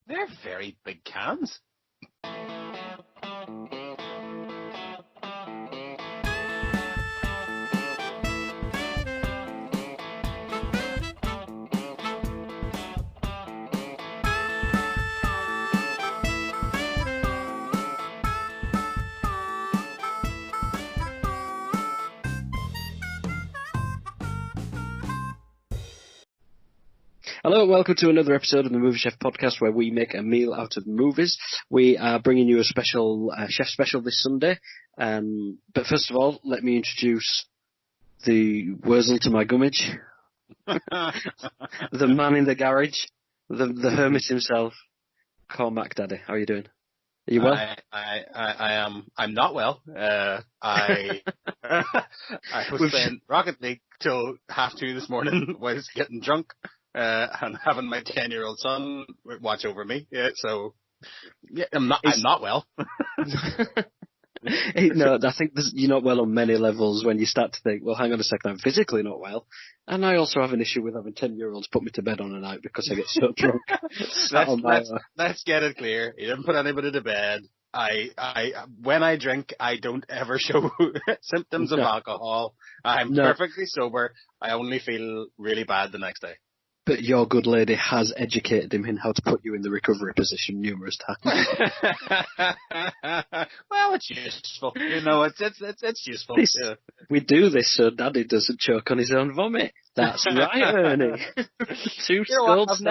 They're very big cans. Hello, welcome to another episode of the Movie Chef podcast where we make a meal out of movies. We are bringing you a special chef special this Sunday. But first of all, let me introduce the Wurzel to my gummidge, the man in the garage, the hermit himself, Cormac Daddy. How are you doing? Are you well? I am. I'm not well. I was playing Rocket League till 2:30 this morning. Was getting drunk. And having my 10-year-old son watch over me. Yeah, so yeah, I'm not well. No, I think you're not well on many levels when you start to think, well, hang on a second, I'm physically not well. And I also have an issue with having 10-year-olds put me to bed on a night because I get so drunk. Let's get it clear. You didn't put anybody to bed. When I drink, I don't ever show symptoms of alcohol. I'm perfectly sober. I only feel really bad the next day. But your good lady has educated him in how to put you in the recovery position numerous times. Well, it's useful. You know, it's useful. Yeah. We do this so Daddy doesn't choke on his own vomit. That's right, Ernie. Two skulls.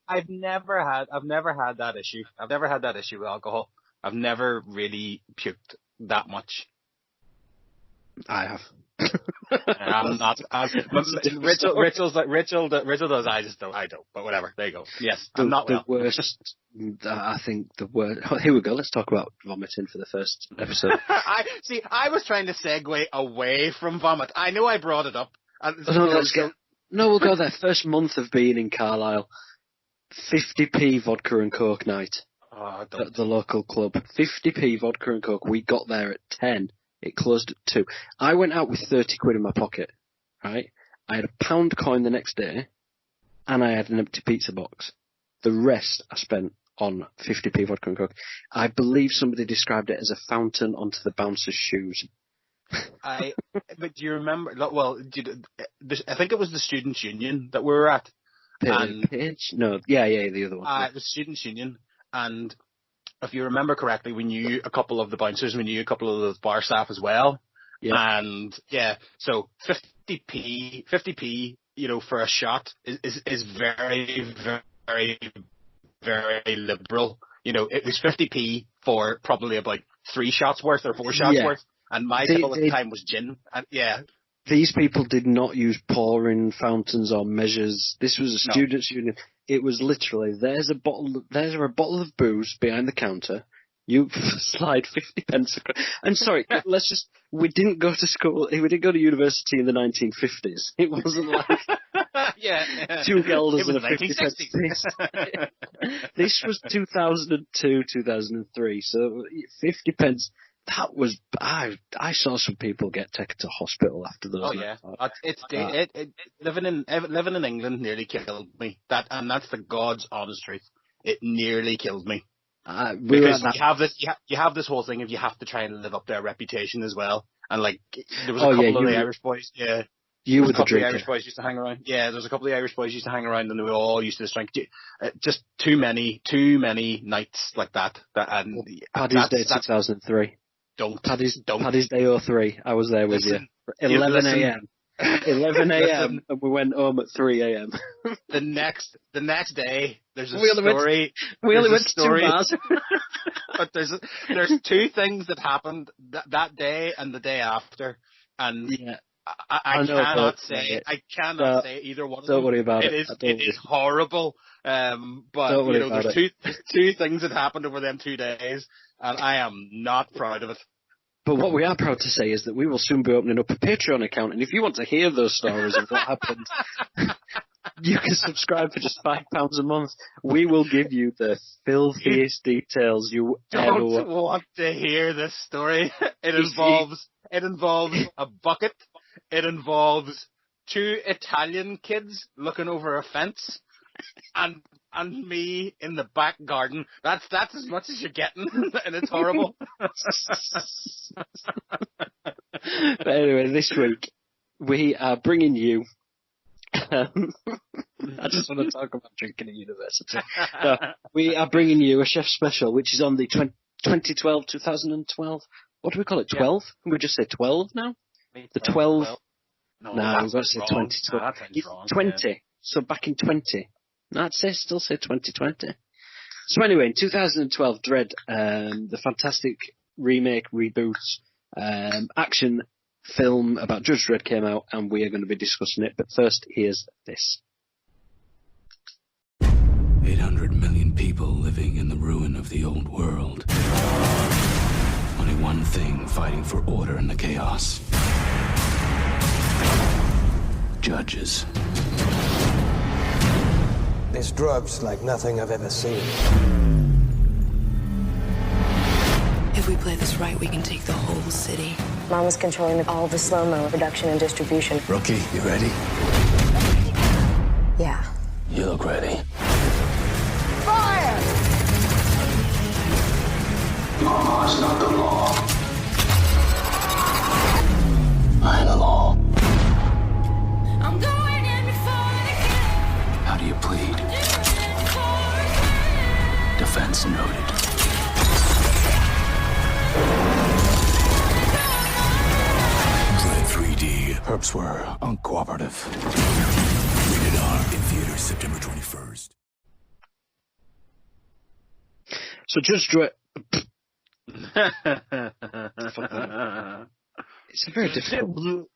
I've never had that issue. I've never had that issue with alcohol. I've never really puked that much. I have. I'm not. Rachel does. I don't. But whatever. There you go. Yes, I'm not well. The worst. I think the worst. Oh, here we go. Let's talk about vomiting for the first episode. I was trying to segue away from vomit. I know I brought it up. We'll go there. First month of being in Carlisle, 50p vodka and coke night at the local club. 50p vodka and coke. We got there at 10. It closed at 2. I went out with 30 quid in my pocket, right? I had a £1 coin the next day, and I had an empty pizza box. The rest I spent on 50p vodka and coke. I believe somebody described it as a fountain onto the bouncer's shoes. But do you remember? Well, I think it was the Students' Union that we were at. Page? No, yeah, the other one. It was Students' Union, and if you remember correctly, we knew a couple of the bouncers, we knew a couple of the bar staff as well. Yeah. And yeah, so 50p, you know, for a shot is very, very, very liberal. You know, it was 50p for probably about 3 shots worth or 4 shots worth. And my bill at the time was gin. And yeah. These people did not use pouring fountains or measures. This was a students' union. It was literally, there's a bottle of booze behind the counter. You slide 50 pence across. And sorry, we didn't go to school, we didn't go to university in the 1950s. It wasn't like 2 guilders and a 50 pence piece. This was 2002, 2003, so 50 pence. That was, I saw some people get taken to hospital after those. Oh yeah, living in England nearly killed me. That's the God's honest truth. It nearly killed me. Because you have this whole thing of you have to try and live up to a reputation as well. And like there was a couple of the Irish boys. Yeah, you were the drinker. Irish boys used to hang around. Yeah, there was a couple of Irish boys used to hang around, and they all used to drink. Just too many nights like that. Paddy's Day 2003. Paddy's Day 03. I was there with you. 11 a.m. 11 a.m. and we went home at 3 a.m. The next day, there's a story. We only went to 2 bars. But there's 2 things that happened that day and the day after, and I cannot say either one of them. Don't worry about it. It is horrible. But you know, there's two things that happened over them 2 days, and I am not proud of it. But what we are proud to say is that we will soon be opening up a Patreon account, and if you want to hear those stories of what happened, you can subscribe for just £5 a month. We will give you the filthiest details you ever want to hear this story. It involves a bucket. It involves 2 Italian kids looking over a fence. and me in the back garden. That's as much as you're getting, and it's horrible. But anyway, this week we are bringing you. I just want to talk about drinking at university. So, we are bringing you a chef special, which is on the 2012. What do we call it? 12? Yeah. Can we just say 12 now? The 12. No, we've got to say 2012. Wrong. 20. Yeah. So back in 20. No, I'd still say 2020. So anyway, in 2012, Dredd, the fantastic remake, reboot, action film about Judge Dredd came out, and we are going to be discussing it. But first, here's this. 800 million people living in the ruin of the old world. Only one thing fighting for order in the chaos. Judges. This drug's like nothing I've ever seen. If we play this right, we can take the whole city. Mom was controlling all the slow-mo production and distribution. Rookie, you ready? Yeah. You look ready. Fire! Law is not the law. I'm the law. I'm going in before the kill. How do you plead? Defense noted. Dredd 3D. Perps were uncooperative. Rated R. In theaters September 21st. So Judge Dredd... It's a very difficult...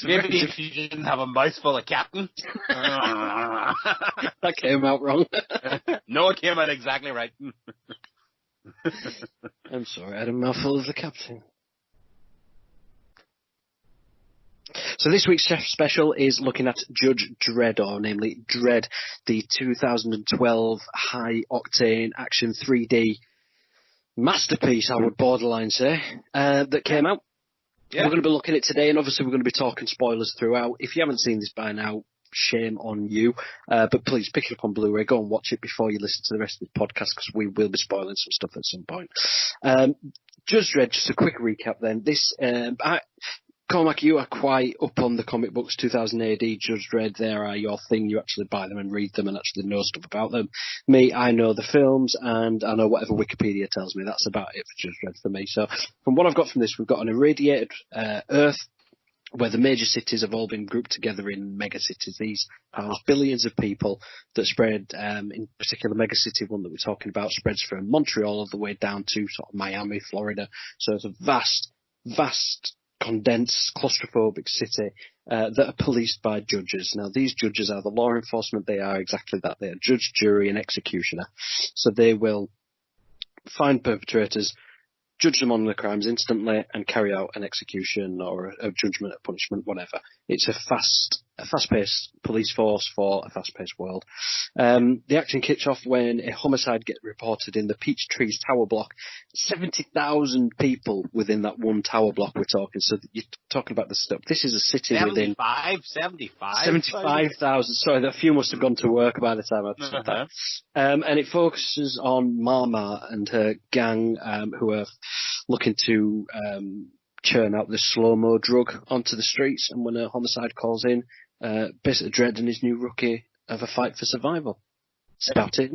Maybe if you didn't have a mouthful of Captain. That came out wrong. No, it came out exactly right. I'm sorry, I had a mouthful of the Captain. So this week's Chef Special is looking at Judge Dredd, or namely Dredd, the 2012 high-octane action 3D masterpiece, I would borderline say, that came out. Yeah. We're going to be looking at it today, and obviously we're going to be talking spoilers throughout. If you haven't seen this by now, shame on you. But please pick it up on Blu-ray. Go and watch it before you listen to the rest of the podcast, because we will be spoiling some stuff at some point. Judge Dredd, just a quick recap then. This, Cormac, you are quite up on the comic books, 2000 AD, Judge Dredd. They are your thing. You actually buy them and read them and actually know stuff about them. Me, I know the films and I know whatever Wikipedia tells me. That's about it for Judge Dredd for me. So from what I've got from this, we've got an irradiated Earth where the major cities have all been grouped together in megacities. These house billions of people that spread, in particular megacity one that we're talking about, spreads from Montreal all the way down to sort of Miami, Florida. So it's a vast, condensed, claustrophobic city that are policed by judges. Now, these judges are the law enforcement. They are exactly that. They are judge, jury, and executioner. So they will find perpetrators, judge them on the crimes instantly, and carry out an execution or a judgment, a punishment, whatever. It's a fast-paced police force for a fast-paced world. The action kicks off when a homicide gets reported in the Peach Trees Tower block. 70,000 people within that one tower block we're talking. So you're talking about the stuff. This is a city within... 75,000. Sorry, a few must have gone to work by the time I've said that. And it focuses on Mama and her gang, who are looking to churn out this slow-mo drug onto the streets, and when a homicide calls in, basically Dredd and his new rookie have a fight for survival. That's about it.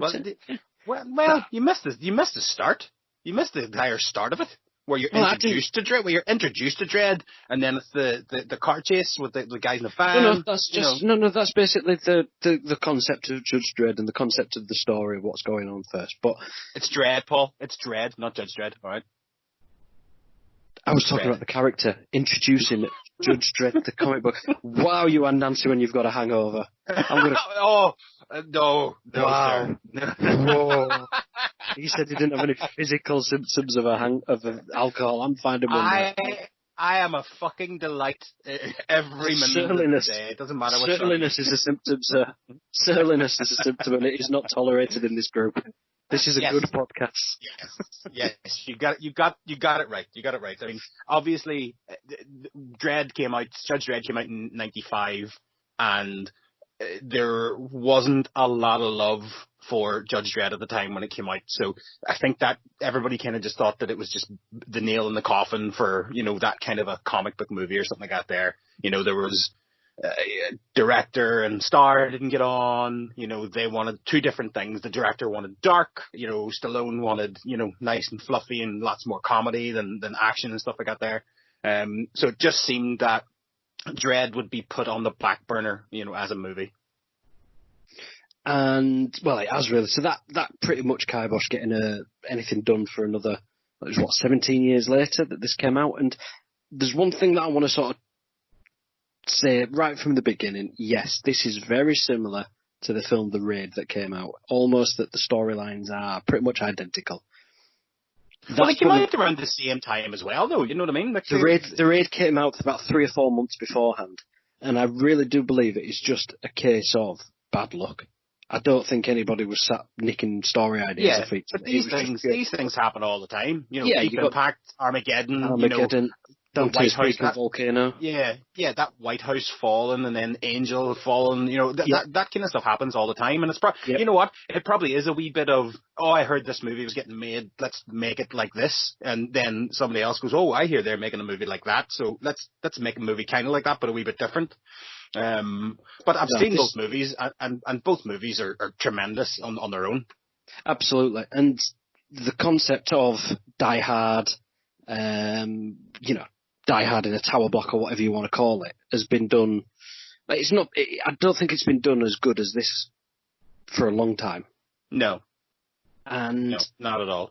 Well, you missed the start. You missed the entire start of it, where you're introduced to Dredd, and then it's the car chase with the guys in the van. That's basically the concept of Judge Dredd and the concept of the story of what's going on first. But it's Dredd, Paul. It's Dredd, not Judge Dredd. All right. I was talking about the character, introducing Judge Dredd, the comic book. Wow, you are Nancy when you've got a hangover. No. Wow. Whoa. He said he didn't have any physical symptoms of alcohol. I'm finding one. I am a fucking delight every minute of the day. It doesn't matter what. Surliness is a symptom, sir. Surliness is a symptom, and it is not tolerated in this group. This is a good podcast. Yes, you got it right. You got it right. I mean, obviously, Judge Dredd came out in '95, and there wasn't a lot of love for Judge Dredd at the time when it came out. So I think that everybody kind of just thought that it was just the nail in the coffin for, that kind of a comic book movie or something like that there. There was director and star didn't get on. They wanted two different things. The director wanted dark. Stallone wanted, nice and fluffy and lots more comedy than action and stuff like that there. So it just seemed that Dredd would be put on the back burner, as a movie. And, well, it has really. So that pretty much kiboshed getting anything done for another, it was 17 years later that this came out. And there's one thing that I want to sort of say right from the beginning. Yes, this is very similar to the film The Raid that came out. Almost that the storylines are pretty much identical. Well, they came out around the same time as well, though. You know what I mean? The Raid came out about 3 or 4 months beforehand. And I really do believe it is just a case of bad luck. I don't think anybody was sat nicking story ideas. Yeah, but these things happen all the time. Deep Impact, Armageddon, the White House volcano. Yeah, that White House falling and then Angel falling. That kind of stuff happens all the time. And it's you know what? It probably is a wee bit of, I heard this movie was getting made. Let's make it like this. And then somebody else goes, I hear they're making a movie like that. So let's make a movie kind of like that, but a wee bit different. But I've seen both movies, and both movies are tremendous on their own. Absolutely, and the concept of Die Hard, Die Hard in a tower block or whatever you want to call it, has been done. It's not. I don't think it's been done as good as this for a long time. No, no, not at all.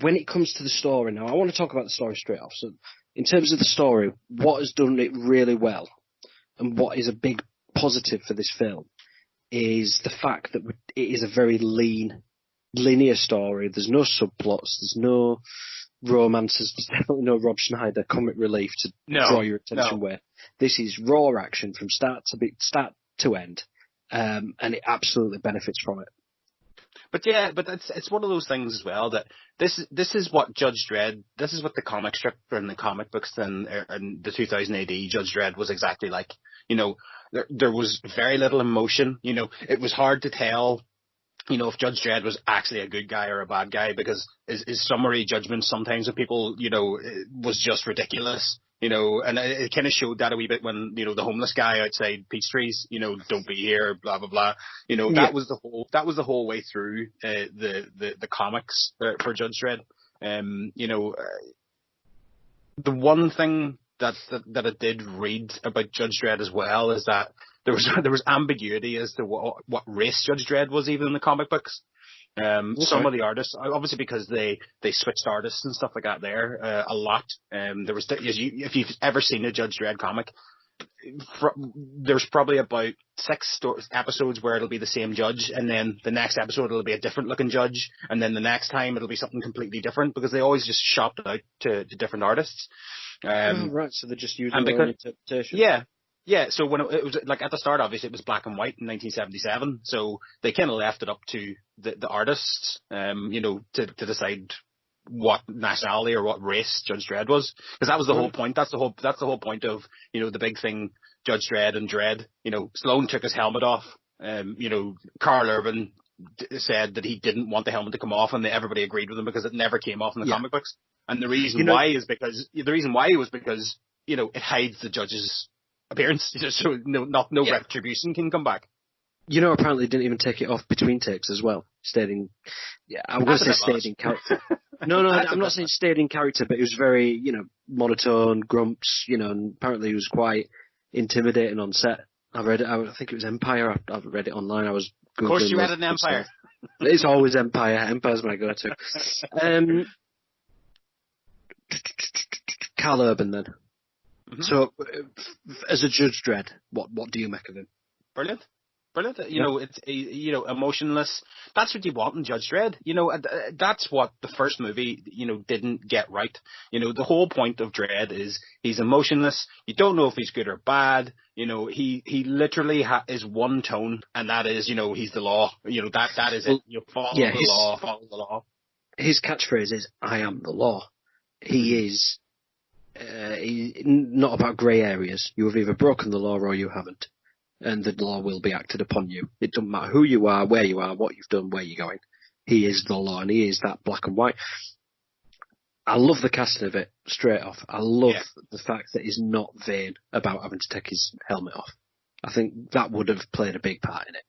When it comes to the story, now I want to talk about the story straight off. So, in terms of the story, what has done it really well, and what is a big positive for this film, is the fact that it is a very linear story. There's no subplots, there's no romances, there's definitely no Rob Schneider comic relief to draw your attention with. This is raw action from start to end, and it absolutely benefits from it. But it's one of those things as well that this is what Judge Dredd, this is what the comic strip and the comic books and the 2000 AD Judge Dredd was exactly like. There was very little emotion. It was hard to tell, if Judge Dredd was actually a good guy or a bad guy, because his summary judgment sometimes of people, was just ridiculous. And it kind of showed that a wee bit when, the homeless guy outside Peachtree's, don't be here, blah, blah, blah. That was the whole way through, the comics for Judge Dredd. The one thing that I did read about Judge Dredd as well is that there was ambiguity as to what race Judge Dredd was even in the comic books. Some of the artists, obviously because they switched artists and stuff like that there a lot. If you've ever seen a Judge Dredd comic, there's probably about 6 episodes where it'll be the same judge, and then the next episode it'll be a different looking judge, and then the next time it'll be something completely different, because they always just shopped it out to different artists. Right, so they're just using their own interpretation. Yeah, so when it was like at the start, obviously it was black and white in 1977, so they kind of left it up to the artists, to decide what nationality or what race Judge Dredd was, because that was the whole point. That's the whole point of the big thing, Judge Dredd and Dredd. Stallone took his helmet off. Carl Urban said that he didn't want the helmet to come off, and everybody agreed with him because it never came off in the comic books. And the reason why was because it hides the judge's appearance, so no retribution can come back. Apparently didn't even take it off between takes as well. Stayed in character. No, I'm not saying stayed in character, but it was very, monotone, grumps, and apparently he was quite intimidating on set. I read it, I think it was Empire, I read it online, I was Googling. Of course you read it in Empire. It's always Empire. Empire's my go-to. Carl Urban then. Mm-hmm. So, as a Judge Dredd, what do you make of him? Brilliant. It's emotionless. That's what you want in Judge Dredd. That's what the first movie, didn't get right. The whole point of Dredd is he's emotionless. You don't know if he's good or bad. He literally is one tone, and that is, he's the law. That is it. You follow the law. His catchphrase is, "I am the law." He is not about grey areas. You have either broken the law or you haven't. And the law will be acted upon you. It doesn't matter who you are, where you are, what you've done, where you're going. He is the law, and he is that black and white. I love the casting of it, straight off. I love the fact that he's not vain about having to take his helmet off. I think that would have played a big part in it.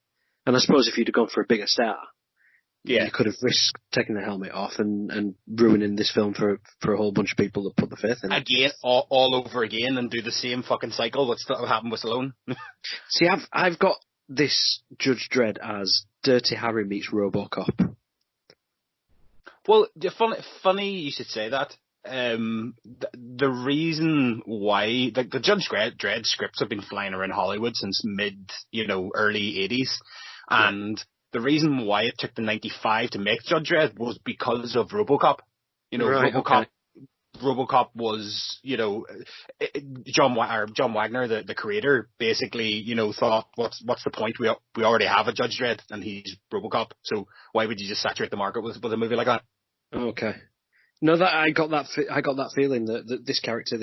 And I suppose if you'd have gone for a bigger star, you could have risked taking the helmet off and ruining this film for a whole bunch of people that put the faith in it. Again, all over again, and do the same fucking cycle that's happened with Stallone. See, I've got this Judge Dredd as Dirty Harry meets RoboCop. Well, funny you should say that. The reason why the Judge Dredd scripts have been flying around Hollywood since early 80s, and the reason why it took the 95 to make Judge Dredd was because of RoboCop. RoboCop was, John Wagner, the creator, basically, thought, what's the point? We already have a Judge Dredd, and he's RoboCop. So why would you just saturate the market with a movie like that? Okay. No, I got that feeling that this character,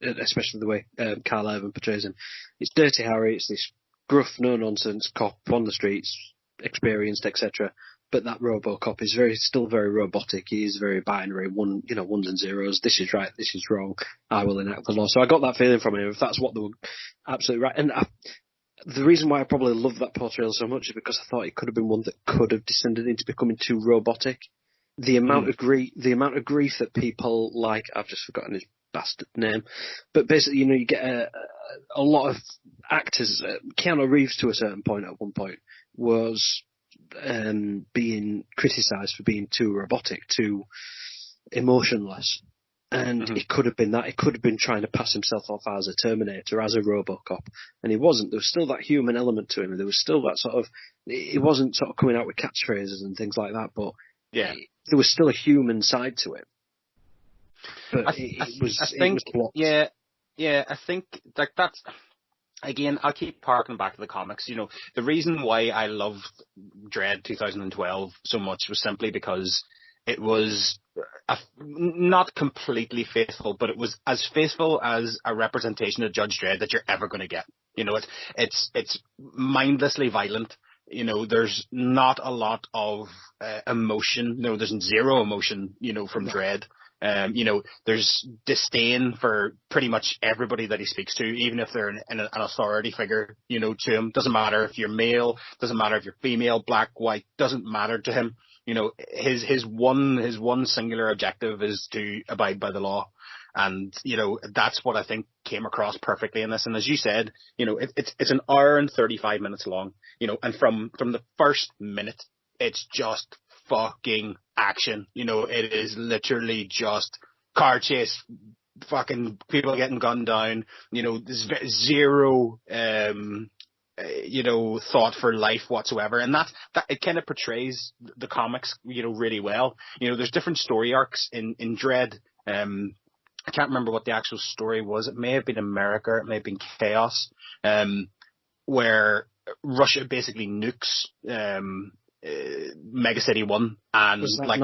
especially the way Carl Urban portrays him, it's Dirty Harry. It's this gruff, no nonsense cop on the streets, experienced, etc. But that RoboCop is still very robotic. He is very binary, ones and zeros. This is right, this is wrong. I will enact the law. So I got that feeling from him. If that's what they were absolutely right, and the reason why I probably love that portrayal so much is because I thought it could have been one that could have descended into becoming too robotic. The amount of grief that people like, I've just forgotten his bastard name, but basically, you get a lot of actors. Keanu Reeves, to a certain point, at one point, was being criticised for being too robotic, too emotionless. And it could have been that. It could have been trying to pass himself off as a Terminator, as a RoboCop. And he wasn't. There was still that human element to him. And there was still that sort of, he wasn't sort of coming out with catchphrases and things like that, but there was still a human side to it. But it was plot. I think that's, again, I'll keep harking back to the comics. The reason why I loved Dredd 2012 so much was simply because it was not completely faithful, but it was as faithful as a representation of Judge Dredd that you're ever going to get. It's mindlessly violent. There's not a lot of emotion. No, there's zero emotion, from Dredd. There's disdain for pretty much everybody that he speaks to, even if they're an authority figure, to him. Doesn't matter if you're male, doesn't matter if you're female, black, white, doesn't matter to him. His one singular objective is to abide by the law. And, that's what I think came across perfectly in this. And as you said, it's an hour and 35 minutes long, and from the first minute, it's just fucking action. It is literally just car chase, fucking people getting gunned down. There's zero, thought for life whatsoever. And that it kind of portrays the comics, really well. There's different story arcs in Dredd. I can't remember what the actual story was. It may have been America. It may have been Chaos, where Russia basically nukes Mega City 1, and I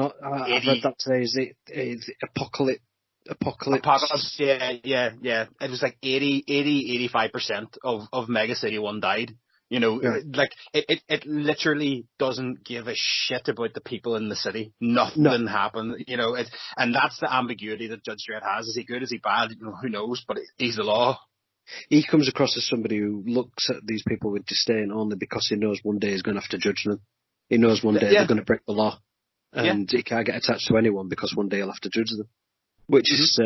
read that today. Is it Apocalypse? Yeah. It was like 85% of Mega City 1 died. It literally doesn't give a shit about the people in the city. Nothing happened. And that's the ambiguity that Judge Dredd has. Is he good? Is he bad? Who knows? But he's the law. He comes across as somebody who looks at these people with disdain only because he knows one day he's going to have to judge them. He knows one day they're going to break the law, and he can't get attached to anyone because one day he'll have to judge them. Which is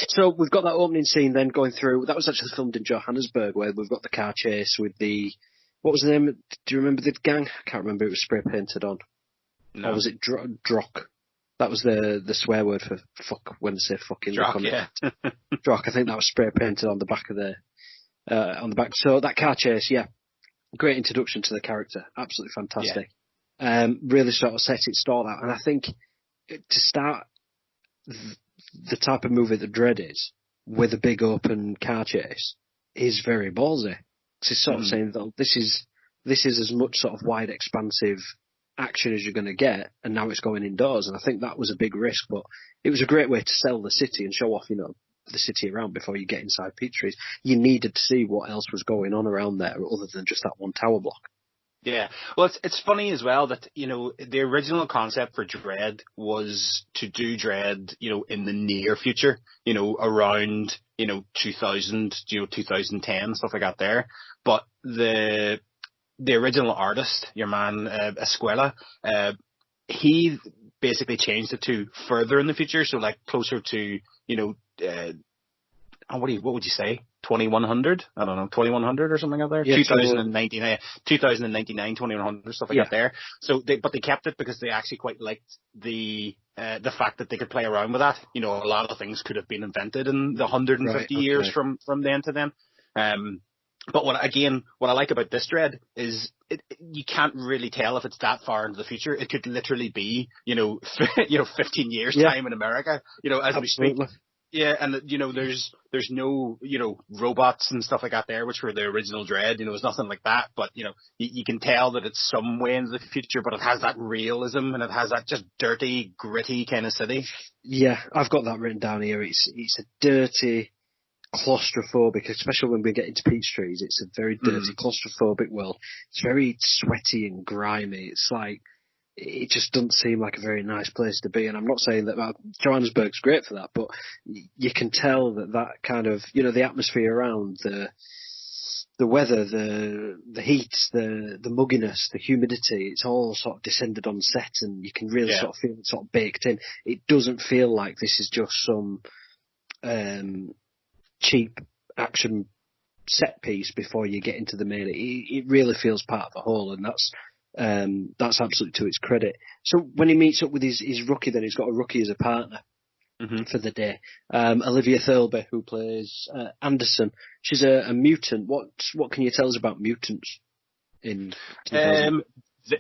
so we've got that opening scene then going through. That was actually filmed in Johannesburg, where we've got the car chase with the, what was the name? Do you remember the gang? I can't remember. It was spray painted on. No. Or was it Drock? That was the swear word for fuck when they say fucking. Drock, yeah. Drock. I think that was spray painted on the back of on the back. So that car chase, great introduction to the character. Absolutely fantastic. Really sort of set it stalled out, and I think to start the type of movie that Dredd is, with a big open car chase, is very ballsy. It's sort of saying that this is as much sort of wide, expansive action as you're going to get, and now it's going indoors. And I think that was a big risk, but it was a great way to sell the city and show off, the city around before you get inside Peachtree's. You needed to see what else was going on around there other than just that one tower block. Yeah. Well, it's funny as well that, the original concept for Dredd was to do Dredd, in the near future, around, 2000, 2010, stuff like that there. But the original artist, your man, Escuela, he basically changed it to further in the future. So like closer to, what would you say? 2100? I don't know, 2100 or something out there? Yeah, 2099, 2100, stuff like that there. So but they kept it because they actually quite liked the fact that they could play around with that. A lot of things could have been invented in the 150 years from then to then. But what I like about this Dredd is you can't really tell if it's that far into the future. It could literally be, 15 years time in America, as we speak. Yeah, and there's no robots and stuff like that there, which were the original Dredd. There's nothing like that, but you can tell that it's some way into the future, but it has that realism and it has that just dirty, gritty kind of city. Yeah, I've got that written down here. It's a dirty, claustrophobic, especially when we get into Peachtree's. It's a very dirty, claustrophobic world. It's very sweaty and grimy. It's like, it just doesn't seem like a very nice place to be. And I'm not saying that Johannesburg's great for that, but you can tell that kind of, the atmosphere around, the weather, the heat, the mugginess, the humidity, it's all sort of descended on set, and you can really sort of feel it sort of baked in. It doesn't feel like this is just some cheap action set piece before you get into the main. It really feels part of the whole, and that's absolutely to its credit. So when he meets up with his rookie, then he's got a rookie as a partner for the day. Olivia Thirlby, who plays Anderson, she's a mutant. What can you tell us about mutants in 2000?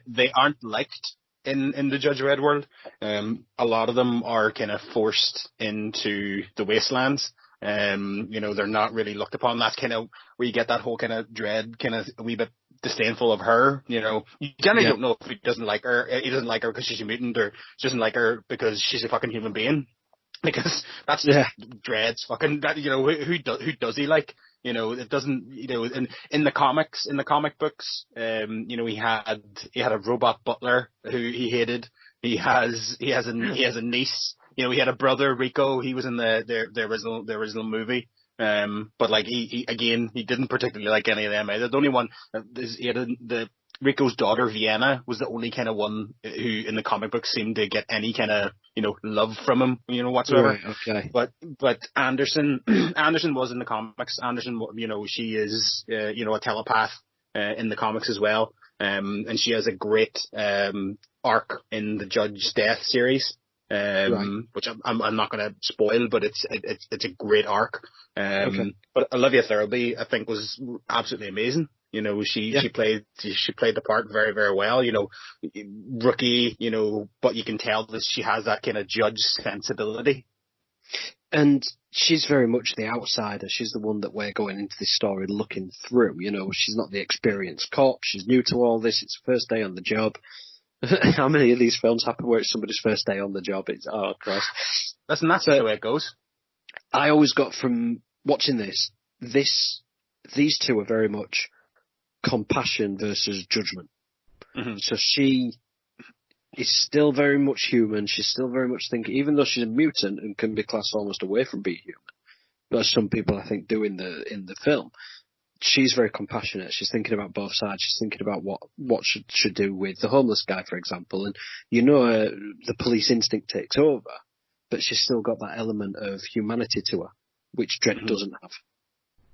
They aren't liked in the Judge Dredd world. A lot of them are kind of forced into the wastelands. They're not really looked upon. That's kind of where you get that whole kind of Dredd, kind of a wee bit disdainful of her. You generally don't know if he doesn't like her. He doesn't like her because she's a mutant, or he doesn't like her because she's a fucking human being. Because that's Dredd's fucking that. Who does he like? It doesn't. In the comic books, he had a robot butler who he hated. He has a niece. He had a brother, Rico. He was in the original movie. But like he didn't particularly like any of them either. The only one he had Rico's daughter, Vienna, was the only kind of one who in the comic book seemed to get any kind of love from him, whatsoever. Right, okay. But Anderson was in the comics. Anderson, she is a telepath in the comics as well. And she has a great arc in the Judge Death series. Which I'm not going to spoil, but it's a great arc. But Olivia Thirlby, I think, was absolutely amazing. She played the part very, very well. Rookie, but you can tell that she has that kind of judge sensibility. And she's very much the outsider. She's the one that we're going into this story looking through. She's not the experienced cop. She's new to all this. It's her first day on the job. How many of these films happen where it's somebody's first day on the job? Oh, Christ. That's the way it goes. I always got from watching these two are very much compassion versus judgment. Mm-hmm. So she is still very much human. She's still very much thinking, even though she's a mutant and can be classed almost away from being human, as some people I think do in the film. She's very compassionate. She's thinking about both sides. She's thinking about what should do with the homeless guy, for example. And the police instinct takes over, but she's still got that element of humanity to her, which Dredd doesn't have.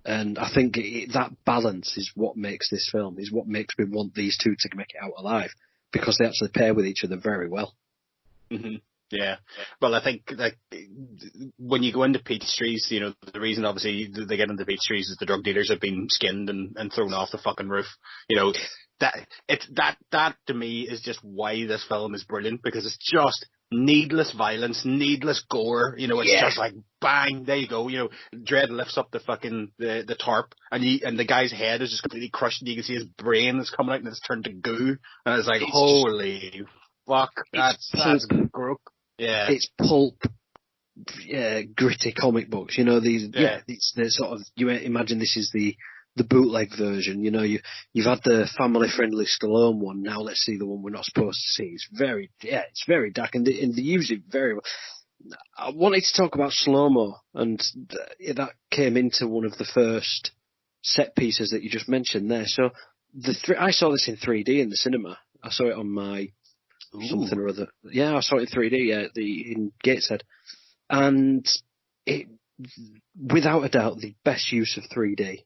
And I think that balance is what makes this film, is what makes me want these two to make it out alive, because they actually pair with each other very well. Mm-hmm. Yeah. Well, I think when you go into Peachtree's, the reason obviously they get into Peachtree's is the drug dealers have been skinned and thrown off the fucking roof. That to me is just why this film is brilliant, because it's just needless violence, needless gore. It's just like bang, there you go. Dredd lifts up the fucking the tarp, and the guy's head is just completely crushed, and you can see his brain is coming out and it's turned to goo, and it's like holy fuck, that's gross. Yeah, it's pulp gritty comic books. You know, it's the sort of, you imagine this is the bootleg version. You know, you've had the family friendly Stallone one. Now let's see the one we're not supposed to see. It's very dark, and they use it very well. I wanted to talk about slow-mo, and that came into one of the first set pieces that you just mentioned there. So I saw this in 3D in the cinema. I saw it on my something or other. Yeah, I saw it in 3D in Gateshead. And it, without a doubt, the best use of 3D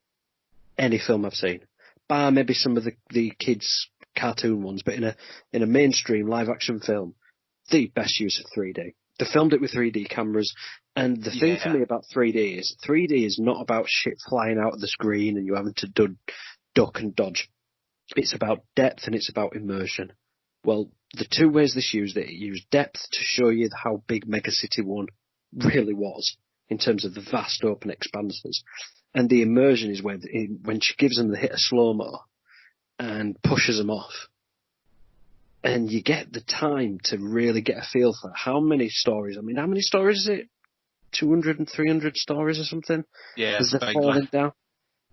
any film I've seen. Bar maybe some of the kids' cartoon ones, but in a mainstream live-action film, the best use of 3D. They filmed it with 3D cameras, and the thing for me about 3D is not about shit flying out of the screen and you having to duck and dodge. It's about depth and it's about immersion. Well, the two ways this used it used depth to show you how big Mega City 1 really was in terms of the vast open expanses. And the immersion is when she gives them the hit of slow-mo and pushes them off. And you get the time to really get a feel for how many stories. I mean, how many stories is it? 200 and 300 stories or something? Yeah, as they're falling down.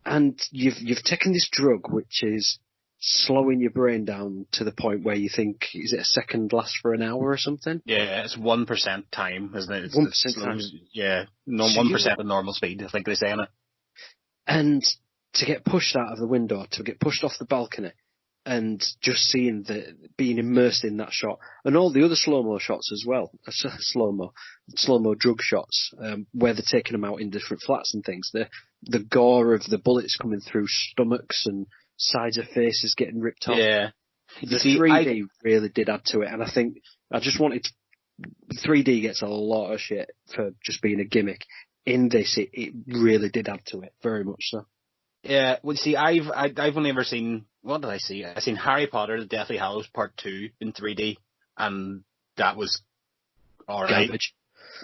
And you've taken this drug which is slowing your brain down to the point where you think, is it a second lasts for an hour or something? Yeah, it's 1% time, isn't it? It's 1% time. Yeah, 1% of normal speed, I think they say in it. And to get pushed out of the window, to get pushed off the balcony, and just seeing being immersed in that shot, and all the other slow-mo shots as well, slow-mo drug shots, where they're taking them out in different flats and things. The gore of the bullets coming through stomachs and sides of faces getting ripped off. Yeah. The 3D really did add to it, and I think I just wanted 3D gets a lot of shit for just being a gimmick. In this, it really did add to it, very much so. Yeah, well, see, I've only ever seen, what did I see? I seen Harry Potter, The Deathly Hallows Part 2 in 3D, and that was alright. Garbage.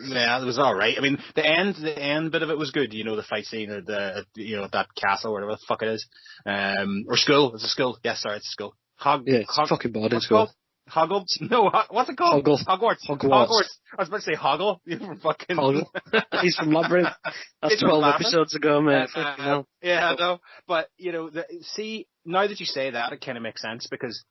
Yeah, it was alright. I mean, the end bit of it was good, you know, the fight scene at that castle, or whatever the fuck it is. Or school, it's a school. Yes, sorry, it's a school. It's fucking boarding school. Hoggle? No, what's it called? Hogwarts. I was about to say Hoggle. You're from fucking... Hoggle. He's from Labyrinth. That's 12 episodes ago, mate. Yeah, I know. But, you know, see, now that you say that, it kind of makes sense, because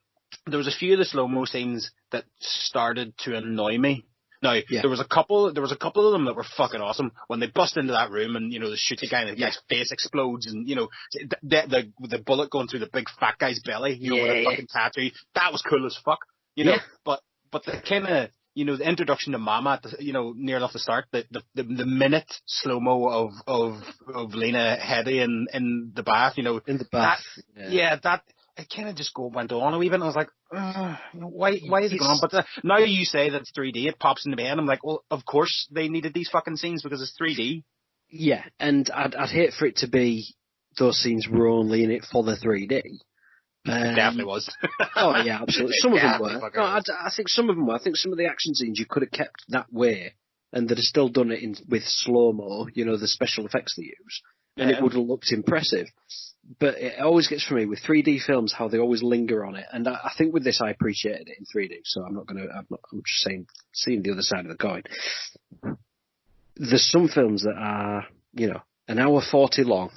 there was a few of the slow-mo scenes that started to annoy me. Now, there was a couple of them that were fucking awesome. When they bust into that room and, you know, they shoot the guy and the guy's face explodes, and, you know, the bullet going through the big fat guy's belly, you know, with a fucking tattoo. That was cool as fuck. You know, but the kind of, you know, the introduction to Mama, near enough the start, the minute slow-mo of Lena Headey in the bath, you know. In the bath. That it kind of just went on a wee bit, and I was like, why is it going on? But now you say that it's 3D, it pops into my head, I'm like, well, of course they needed these fucking scenes because it's 3D. Yeah, and I'd hate for it to be those scenes were only in it for the 3D. It definitely was. Oh yeah, absolutely. Some of them were. No, I think some of them were. I think some of the action scenes you could have kept that way, and they'd have still done it with slow-mo, you know, the special effects they use, and it would have looked impressive. But it always gets for me with 3D films how they always linger on it, and I think with this I appreciated it in 3D. So I'm just saying, seeing the other side of the coin. There's some films that are, you know, an hour 40 long.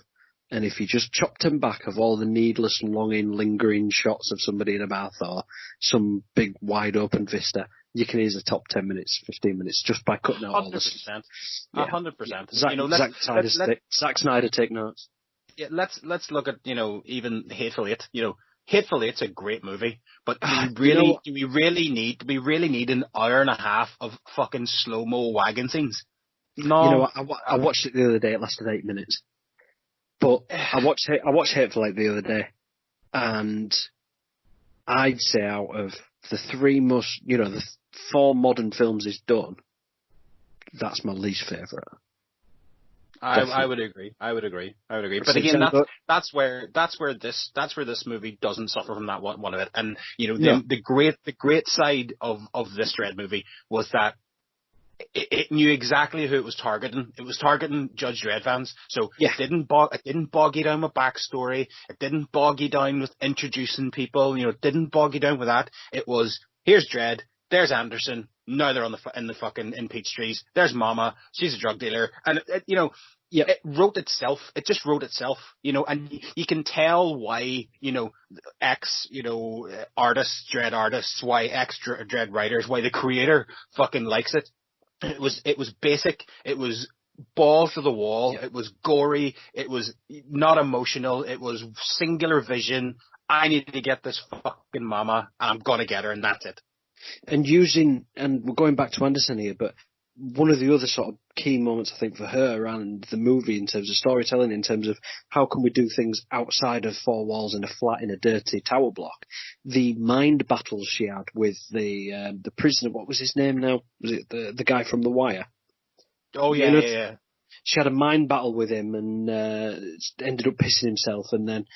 And if you just chopped them back of all the needless, lingering shots of somebody in a bath or some big, wide open vista, you can easily top 10 minutes, 15 minutes just by cutting out all this. 100%. Zack Snyder, take notes. Yeah, let's look at, you know, even Hateful Eight. You know, Hateful Eight's a great movie, but do we really need an hour and a half of fucking slow-mo wagon scenes? No. You know, I watched it the other day. It lasted 8 minutes. But I watched Hateful Eight the other day, and I'd say out of the the 4 modern films he's done, that's my least favourite. I would agree. But again, that's where this movie doesn't suffer from that one of it. And you know, the great side of this Dredd movie was that it knew exactly who it was targeting. It was targeting Judge Dredd fans. So it didn't bog you down with backstory. It didn't bog you down with introducing people. You know, it didn't bog you down with that. It was, here's Dredd. There's Anderson. Now they're in the fucking in Peachtrees. There's Mama. She's a drug dealer, and it wrote itself. It just wrote itself, and you can tell why, ex, artists, Dredd artists, why ex Dredd writers, why the creator fucking likes it. It was basic. It was balls to the wall. Yeah. It was gory. It was not emotional. It was singular vision. I need to get this fucking Mama, and I'm gonna get her, and that's it. And we're going back to Anderson here, but one of the other sort of key moments, I think, for her and the movie in terms of storytelling, in terms of how can we do things outside of four walls in a flat in a dirty tower block, the mind battles she had with the prisoner, what was his name now? Was it the guy from The Wire? Oh, yeah, yeah. She had a mind battle with him and ended up pissing himself, and then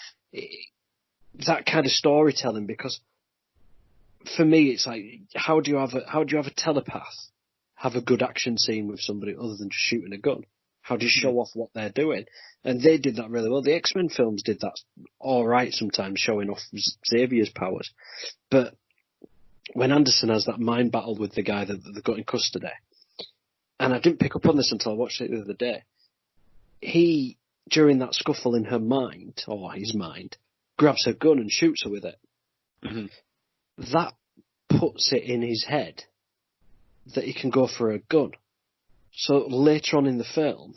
that kind of storytelling, because for me, it's like, how do you have a telepath have a good action scene with somebody other than just shooting a gun? How do you show off what they're doing? And they did that really well. The X-Men films did that all right sometimes, showing off Xavier's powers. But when Anderson has that mind battle with the guy that they got in custody, and I didn't pick up on this until I watched it the other day, he, during that scuffle in her mind, or his mind, grabs her gun and shoots her with it. Mm-hmm. That puts it in his head that he can go for a gun. So later on in the film,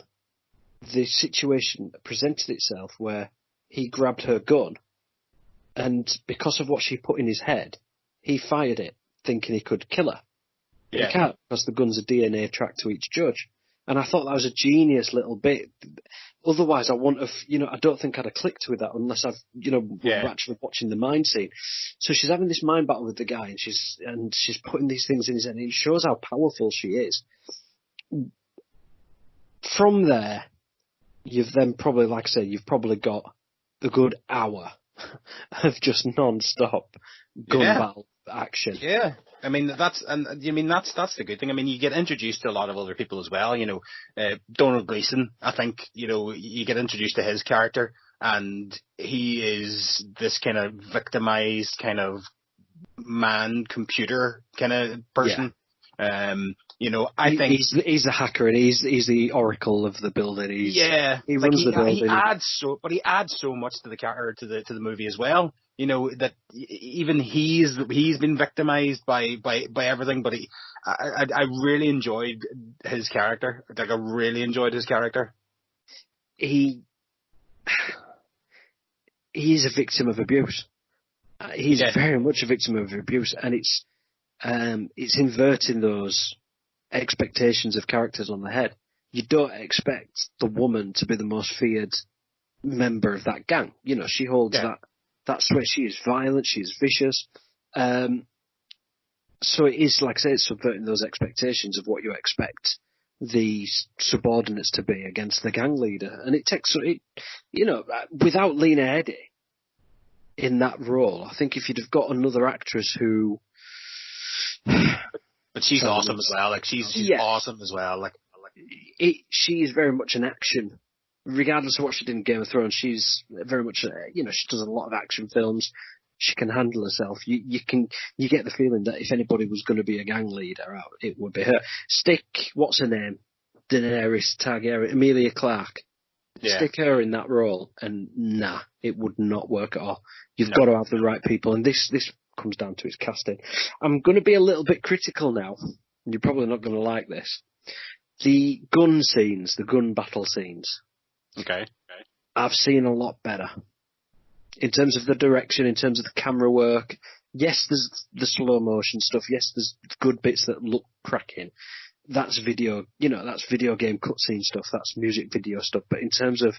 the situation presented itself where he grabbed her gun, and because of what she put in his head, he fired it, thinking he could kill her. Yeah. He can't, because the gun's a DNA track to each judge. And I thought that was a genius little bit. Otherwise, I wouldn't have, I don't think I'd have clicked with that unless I've, we're actually watching the mind scene. So she's having this mind battle with the guy, and she's putting these things in his head, and it shows how powerful she is. From there, you've then probably, like I say, you've probably got a good hour of just non-stop gun battle action. Yeah. I mean, that's the good thing. I mean, you get introduced to a lot of other people as well. Donald Gleason, I think, you get introduced to his character, and he is this kind of victimized kind of man-computer kind of person. Yeah. I think he's a hacker, and he's the oracle of the building. He runs the building. He adds so much to the character, to the movie as well. That even he's been victimized by everything, but I really enjoyed his character. Like, I really enjoyed his character. He is a victim of abuse. He's very much a victim of abuse, and it's inverting those expectations of characters on the head. You don't expect the woman to be the most feared member of that gang. She holds that's where she is violent, she is vicious. So it is, like I say, it's subverting those expectations of what you expect the subordinates to be against the gang leader. And it takes, without Lena Headey in that role, I think if you'd have got another actress who... But she's awesome as well. Like, she's awesome as well. Like, she is very much an action. Regardless of what she did in Game of Thrones, she's very much, she does a lot of action films. She can handle herself. You get the feeling that if anybody was going to be a gang leader, it would be her. Stick, what's her name? Daenerys Targaryen, Emilia Clarke. Yeah. Stick her in that role, and it would not work at all. You've got to have the right people, and this comes down to its casting. I'm going to be a little bit critical now, and you're probably not going to like this. The gun scenes, the gun battle scenes. Okay. I've seen a lot better. In terms of the direction, in terms of the camera work. Yes, there's the slow motion stuff. Yes, there's good bits that look cracking. That's video game cutscene stuff. That's music video stuff. But in terms of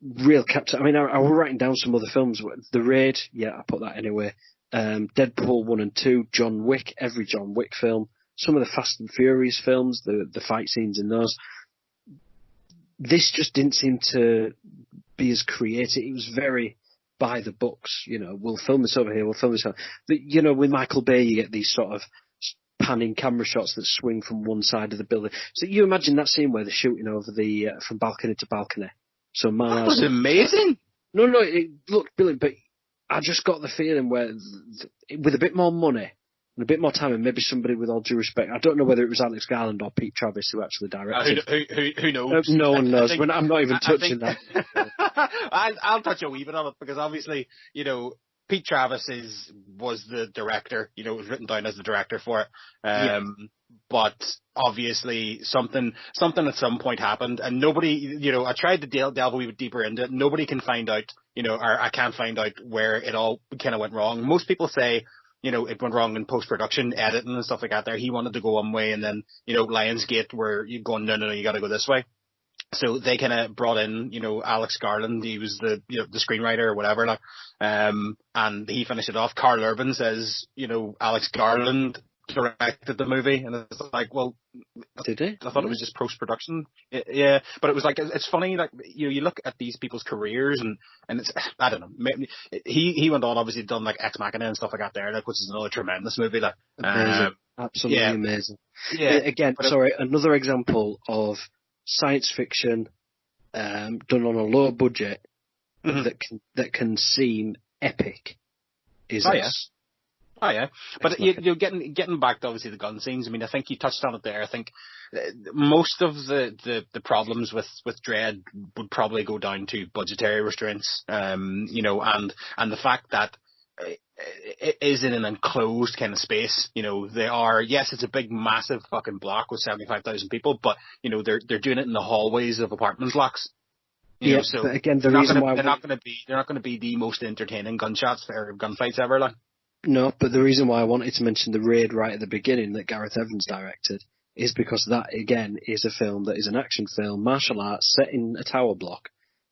real capture, I was writing down some other films. The Raid, I put that anyway. Deadpool 1 and 2, John Wick, every John Wick film. Some of the Fast and Furious films, the fight scenes in those. This just didn't seem to be as creative. It was very by the books. We'll film this over here, we'll film this over. But, with Michael Bay, you get these sort of panning camera shots that swing from one side of the building. So you imagine that scene where they're shooting over from balcony to balcony. So that was amazing. No, it looked brilliant, but I just got the feeling where, with a bit more money, and a bit more time, and maybe somebody, with all due respect, I don't know whether it was Alex Garland or Pete Travis who actually directed. Who knows? No one knows. I'm not even touching that. I'll touch a wee bit on it, because obviously, Pete Travis was the director. It was written down as the director for it. But obviously something at some point happened, and nobody, I tried to delve a wee bit deeper into it. Nobody can find out, or I can't find out where it all kind of went wrong. Most people say, it went wrong in post-production, editing and stuff like that there. He wanted to go one way, and then, Lionsgate were going, no, you gotta go this way. So they kind of brought in, Alex Garland. He was the screenwriter or whatever, like, and he finished it off. Carl Urban says, Alex Garland directed the movie, and it's like, well, did he? I thought it was just post-production. Yeah, but it was like, it's funny, like, you look at these people's careers, and it's, I don't know, maybe, he went on, obviously done like Ex Machina and stuff like that there, like, which is another tremendous movie, like, amazing. Absolutely amazing. Yeah. Again, another example of science fiction done on a low budget that can seem epic is this. Oh yeah, but you're getting back to obviously the gun scenes. I mean, I think you touched on it there. I think most of the problems with Dredd would probably go down to budgetary restraints. And the fact that it is in an enclosed kind of space. They are, yes, it's a big, massive fucking block with 75,000 people, but they're doing it in the hallways of apartment blocks. So but again, they're not going to be the most entertaining gunshots or gunfights ever, like. No, but the reason why I wanted to mention The Raid right at the beginning that Gareth Evans directed is because that, again, is a film that is an action film, martial arts, set in a tower block.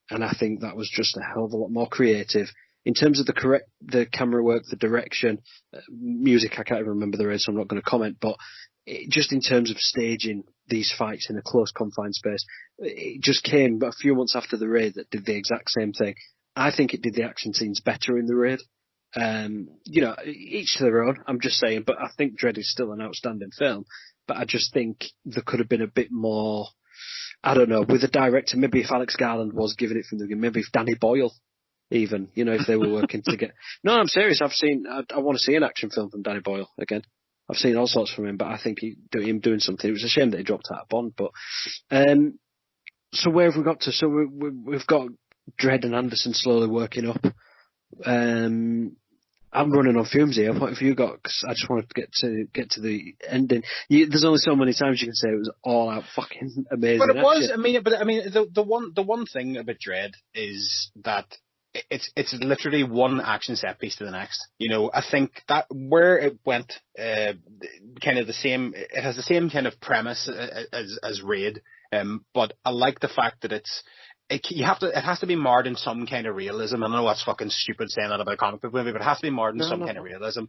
And I think that was just a hell of a lot more creative. In terms of the camera work, the direction, music, I can't even remember the Raid, so I'm not going to comment, but just in terms of staging these fights in a close confined space, it just came a few months after The Raid that did the exact same thing. I think it did the action scenes better in The Raid. Each to their own, I'm just saying, but I think Dredd is still an outstanding film, but I just think there could have been a bit more, I don't know, with the director, maybe if Alex Garland was giving it from the beginning, maybe if Danny Boyle, even, if they were working together. No, I'm serious, I want to see an action film from Danny Boyle again. I've seen all sorts from him, but I think him doing something, it was a shame that he dropped out of Bond, but, so where have we got to? So we've got Dredd and Anderson slowly working up. I'm running on fumes here. What have you got? Because I just wanted to get to the ending. There's only so many times you can say it was all out fucking amazing. But it was. The one thing about Dredd is that it's literally one action set piece to the next. I think that where it went, kind of the same. It has the same kind of premise as Raid, but I like the fact that it has to be marred in some kind of realism. I know that's fucking stupid saying that about a comic book movie, but it has to be marred in some kind of realism,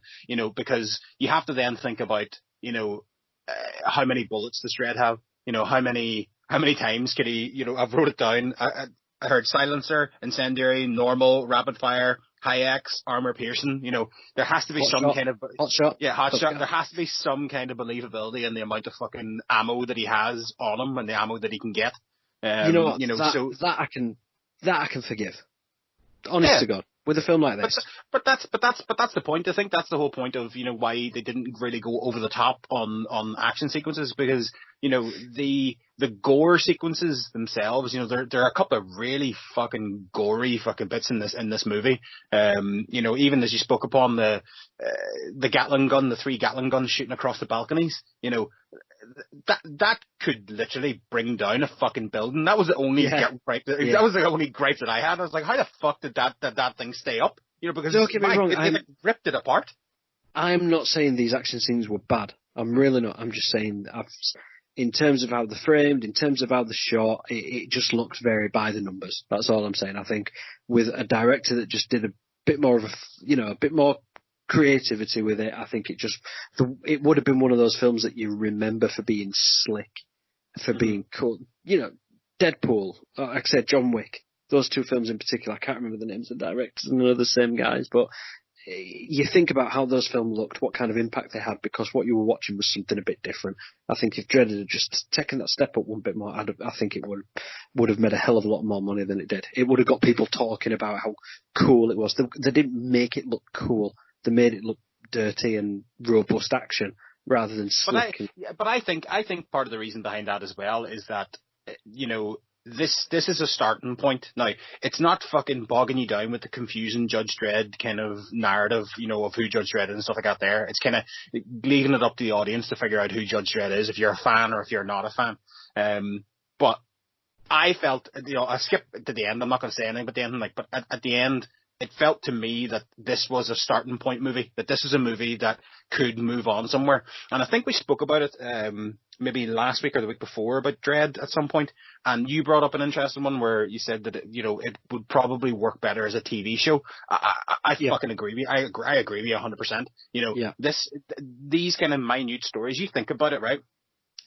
because you have to then think about, how many bullets does Dredd have? How many times could he, I've wrote it down. I heard silencer, incendiary, normal, rapid fire, high X, armor piercing. There has to be kind of hot shot. Yeah, hot shot. There has to be some kind of believability in the amount of fucking ammo that he has on him and the ammo that he can get. That I can forgive. Honest to God, with a film like this. But that's the point. I think that's the whole point of why they didn't really go over the top on action sequences, because the gore sequences themselves, there are a couple of really fucking gory fucking bits in this movie. Even as you spoke upon the Gatling gun, the 3 Gatling guns shooting across the balconies, that could literally bring down a fucking building. That was the only gripe. That was the only gripe that I had. I was like, how the fuck did that thing stay up? Because don't get me wrong, it ripped it apart. I'm not saying these action scenes were bad. I'm really not. I'm just saying in terms of how they're framed, in terms of how they're shot, it just looks very by the numbers. That's all I'm saying. I think with a director that just did a bit more of a bit more creativity with it, I think it would have been one of those films that you remember for being slick, for being cool. Deadpool, like I said, John Wick, those 2 films in particular, I can't remember the names of the directors and they're the same guys, but you think about how those films looked, what kind of impact they had, because what you were watching was something a bit different. I think if Dredd had just taken that step up one bit more, I think it would have made a hell of a lot more money than it did. It would have got people talking about how cool it was. They didn't make it look cool. They made it look dirty and robust action rather than slick. But I think part of the reason behind that as well is that, this is a starting point. Now, it's not fucking bogging you down with the confusing Judge Dredd kind of narrative, of who Judge Dredd is and stuff like that there. It's kind of leaving it up to the audience to figure out who Judge Dredd is, if you're a fan or if you're not a fan. But I felt, I skipped to the end. I'm not going to say anything about the ending, but at the end, it felt to me that this was a starting point movie, that this is a movie that could move on somewhere. And I think we spoke about it maybe last week or the week before about Dredd at some point, and you brought up an interesting one where you said that it would probably work better as a TV show. I fucking agree with you. I agree with you 100%. These kind of minute stories, you think about it, right?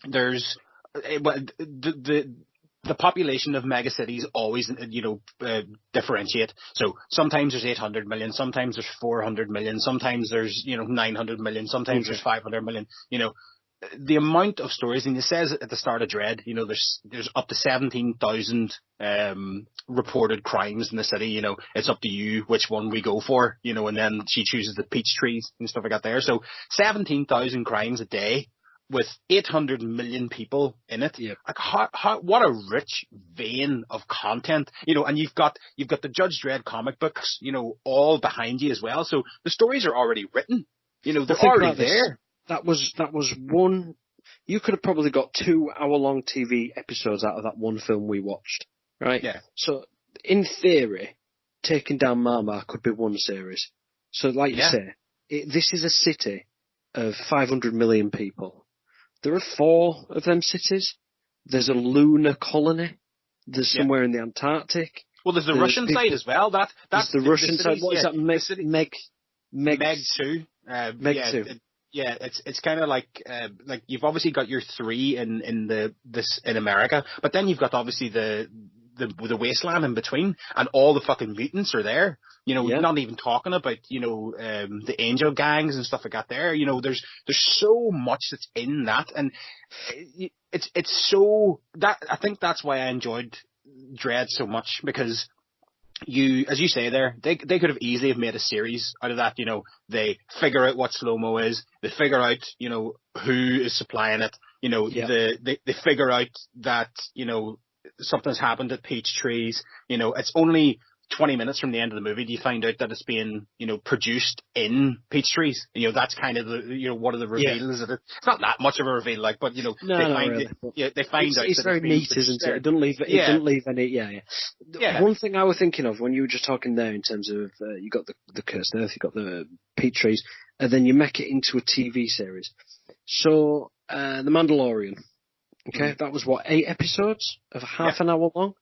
There's the population of megacities always, differentiate. So sometimes there's 800 million, sometimes there's 400 million, sometimes there's, 900 million, sometimes there's 500 million, The amount of stories, and it says at the start of Dredd, there's up to 17,000 reported crimes in the city. It's up to you which one we go for, and then she chooses the peach trees and stuff like that there. So 17,000 crimes a day, with 800 million people in it. Yeah. Like what a rich vein of content, and you've got the Judge Dredd comic books, all behind you as well. So the stories are already written, they're already there. That was one, you could have probably got 2 hour-long TV episodes out of that one film we watched, right? Yeah. So in theory, taking down Marmar could be one series. So like you say, this is a city of 500 million people. There are 4 of them cities. There's a lunar colony. There's somewhere in the Antarctic. Well, there's the Russian side as well. That's the Russian side. What is that? Meg 2. Meg 2. It's kind of like you've obviously got your 3 in America, but then you've got obviously the wasteland in between, and all the fucking mutants are there. Not even talking about, the angel gangs and stuff like that there. There's so much that's in that, and it's so that I think that's why I enjoyed Dredd so much, because as you say there, they could have easily have made a series out of that. They figure out what slow-mo is, they figure out, who is supplying it, they figure out that, something's happened at Peach Trees. It's only 20 minutes from the end of the movie do you find out that it's being, produced in Peach Trees. That's kind of the, one of the reveals of it. It's not that much of a reveal, but they find out it's very neat, isn't it? It doesn't leave any. One thing I was thinking of when you were just talking there in terms of you got the Cursed Earth, you got the Peach Trees, and then you make it into a TV series. So The Mandalorian. Okay, that was 8 episodes of half an hour long.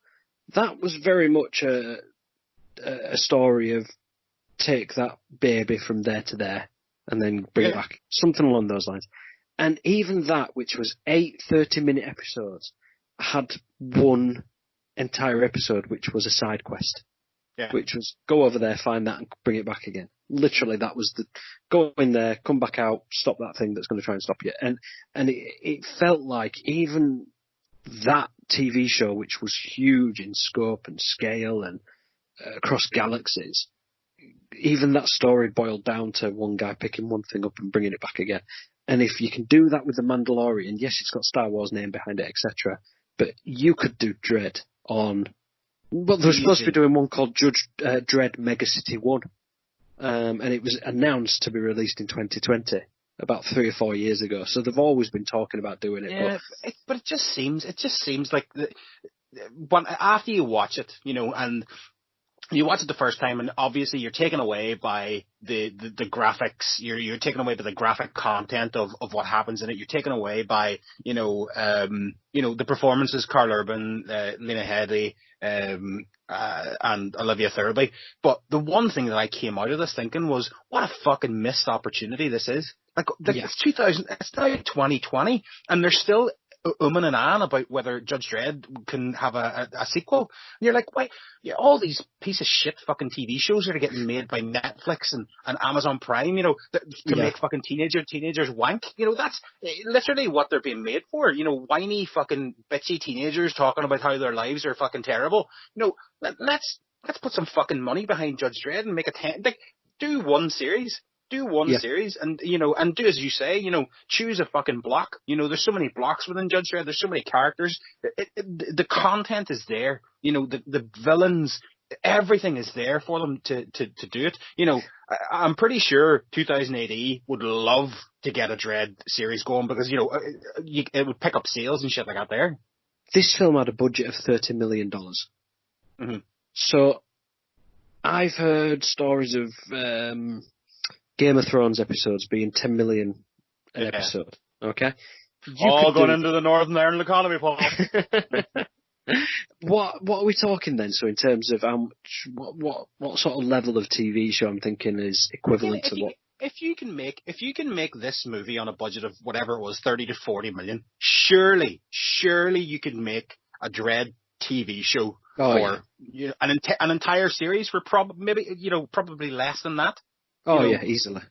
That was very much a story of take that baby from there to there and then bring it back. Something along those lines. And even that, which was 8 30-minute episodes, had one entire episode which was a side quest. Yeah. Which was go over there, find that and bring it back again. Literally, that was the go in there, come back out, stop that thing that's going to try and stop you. And it felt like even that TV show, which was huge in scope and scale and across galaxies, even that story boiled down to one guy picking one thing up and bringing it back again. And if you can do that with The Mandalorian, yes, it's got Star Wars name behind it, etc. But you could do Dredd on... Well, they were supposed to be doing one called Dredd Mega City 1. And it was announced to be released in 2020, about 3 or 4 years ago. So they've always been talking about doing it. Yeah, but it just seems like after you watch it, and you watch it the first time, and obviously you're taken away by the graphics. You're taken away by the graphic content of what happens in it. You're taken away by the performances, Karl Urban, Lena Headey, and Olivia Thirlby. But the one thing that I came out of this thinking was, what a fucking missed opportunity this is. It's 2000. It's now 2020, and they're still and ahhing about whether Judge Dredd can have a sequel. And you're like, why? Yeah, all these piece of shit fucking TV shows that are getting made by Netflix and Amazon Prime, to make fucking teenagers wank. That's literally what they're being made for. Whiny fucking bitchy teenagers talking about how their lives are fucking terrible. Let's put some fucking money behind Judge Dredd and make do one series. Do one series, and and do as you say. Choose a fucking block. There's so many blocks within Judge Dredd. There's so many characters. The content is there. The villains. Everything is there for them to do it. I'm pretty sure 2000 AD would love to get a Dredd series going because it would pick up sales and shit like that there. This film had a budget of $30 million. Mm-hmm. So I've heard stories of Game of Thrones episodes being 10 million an episode. Okay, all going into the Northern Ireland economy, Paul. What are we talking then? So in terms of how much, what sort of level of TV show I'm thinking is equivalent to what? If you can make this movie on a budget of whatever it was, 30 to 40 million, surely you could make a Dredd TV show for an entire series for probably less than that. Easily.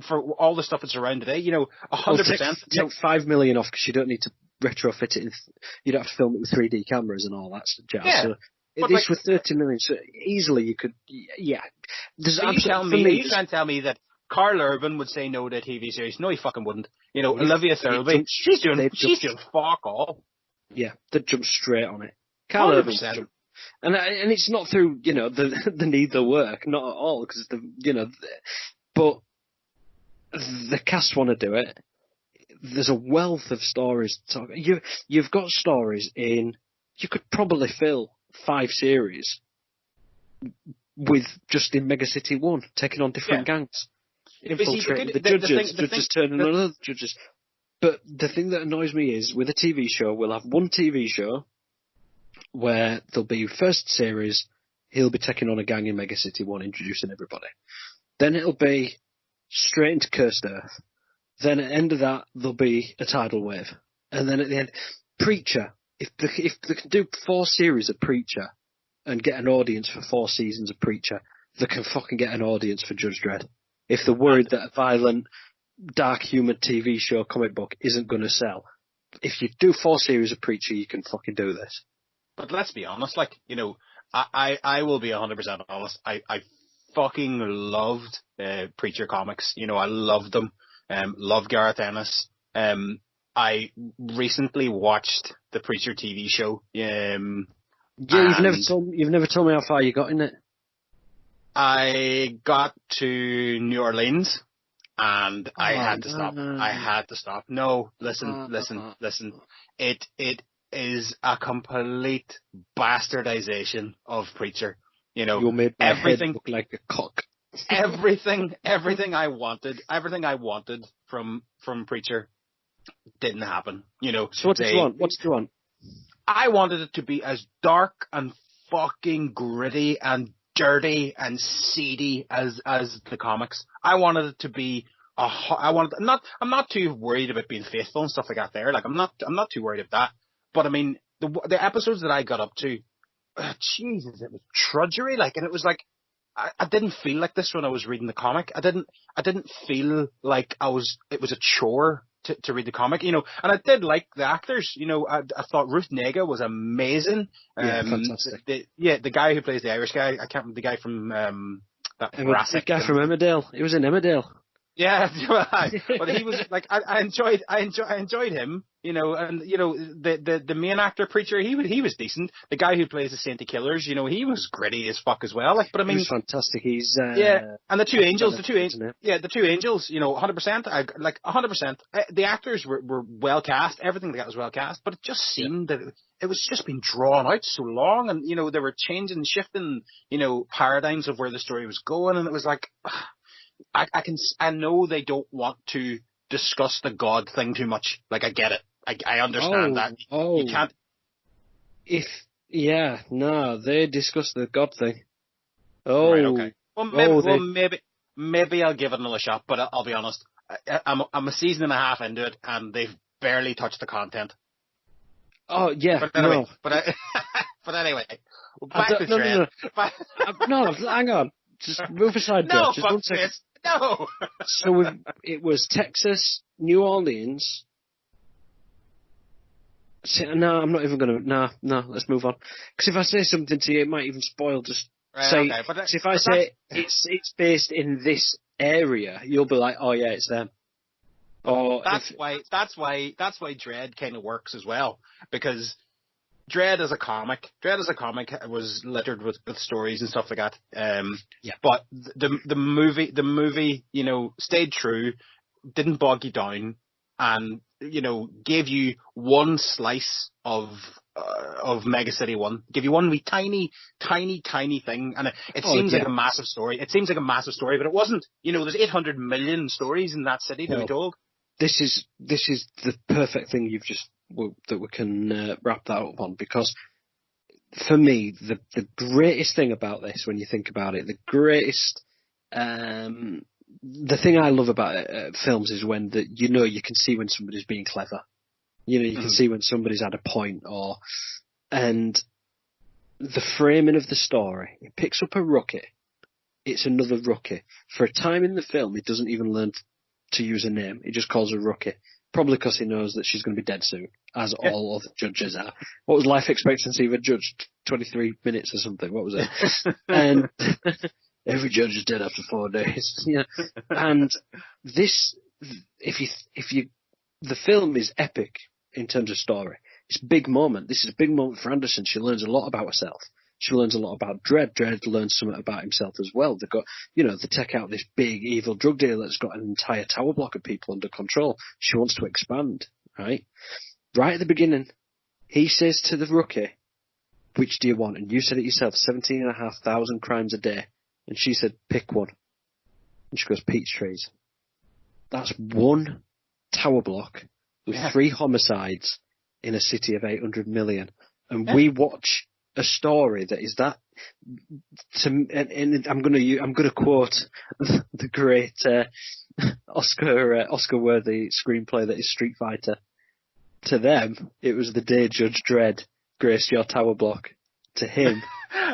For all the stuff that's around today, 100%. Take 5 million off because you don't need to retrofit it. You don't have to film it with 3D cameras and all that jazz. Yeah. So this with 30 million, so easily you could. Yeah. Are you trying to tell me that Carl Urban would say no to a TV series? No, he fucking wouldn't. Olivia Thirlby, she's doing fuck all. Yeah, they'd jump straight on it. Carl Urban, and it's not through the need the work, not at all, because but the cast want to do it. There's a wealth of stories to talk. You've got stories in. You could probably fill 5 series with just in Mega City 1, taking on different gangs, infiltrating the judges, judges turning on other judges. But the thing that annoys me is, with a TV show, we'll have one TV show where there'll be first series, he'll be taking on a gang in Mega City 1, introducing everybody. Then it'll be straight into Cursed Earth. Then at the end of that, there'll be a tidal wave. And then at the end, Preacher. If they can do 4 series of Preacher and get an audience for 4 seasons of Preacher, they can fucking get an audience for Judge Dredd. If they're worried that a violent, dark humor TV show comic book isn't going to sell, if you do 4 series of Preacher, you can fucking do this. But let's be honest, I will be 100% honest. I fucking loved Preacher comics. I loved them. Love Gareth Ennis. I recently watched the Preacher TV show. You've never told me how far you got in it. I got to New Orleans and I had to stop. No, listen. It is a complete bastardization of Preacher. You made my head look like a cock. everything I wanted from Preacher didn't happen. So what did you want? What did you want? I wanted it to be as dark and fucking gritty and dirty and seedy as the comics. I wanted it to be I'm not too worried about being faithful and stuff like that there. I'm not too worried about that. But I mean, the episodes that I got up to, Jesus, it was trudgery. And it was I didn't feel like this when I was reading the comic. I didn't feel like it was a chore to read the comic, and I did like the actors. I thought Ruth Negga was amazing. Fantastic. The guy who plays the Irish guy, I can't remember the guy from the guy from Emmerdale. He was in Emmerdale. Yeah, but he was I enjoyed him, and the main actor Preacher, he was decent. The guy who plays the Saint Killers, he was gritty as fuck as well. But I mean, he was fantastic. He's and the two angels, the two angels, 100%. 100%. The actors were well cast. Everything they got was well cast, but it just seemed that it was just being drawn out so long, and they were changing, shifting, paradigms of where the story was going, and it was I know they don't want to discuss the God thing too much. I get it. I understand that. You can't. They discuss the God thing. Right, okay. Well, maybe I'll give it another shot. But I'll be honest. I'm a season and a half into it, and they've barely touched the content. Oh yeah. But anyway, but anyway, back to Dredd. No, hang on. Just move aside, no, just one second. No. So it was Texas, New Orleans. No, I'm not even going to. No, let's move on. Because if I say something to you, it might even spoil. Just say. Okay, if I say it's based in this area, you'll be like, oh yeah, it's them. Or that's why Dredd kind of works as well, because Dredd as a comic was littered with stories and stuff like that. But the movie, you know, stayed true, didn't bog you down, and, you know, gave you one slice of Mega City 1. Give you one wee tiny thing, and it seems like a massive story. It seems like a massive story, but it wasn't. You know, there's 800 million stories in that city to be told. This is the perfect thing you've just that we can wrap that up on, because for me the greatest thing about this, when you think about it, the greatest the thing I love about films is when you can see when somebody's being clever. You know, you can see when somebody's had a point, and the framing of the story. It picks up a rookie. It's another rookie. For a time in the film, he doesn't even learn to use a name. He just calls her rookie. Probably because he knows that she's going to be dead soon, as all other judges are. What was life expectancy of a judge? 23 minutes or something. What was it? And every judge is dead after 4 days. Yeah. And this, the film is epic in terms of story. It's a big moment. This is a big moment for Anderson. She learns a lot about herself. She learns a lot about Dredd. Dredd learns something about himself as well. They've got, you know, they take out this big evil drug dealer that's got an entire tower block of people under control. She wants to expand, right? Right at the beginning, he says to the rookie, which do you want? And you said it yourself, 17,500 crimes a day. And she said, pick one. And she goes, peach trees. That's one tower block with 3 homicides in a city of 800 million. And we watch a story that is that, and I'm going to quote the great Oscar-worthy screenplay that is Street Fighter. To them, it was the day Judge Dredd graced your tower block. To him,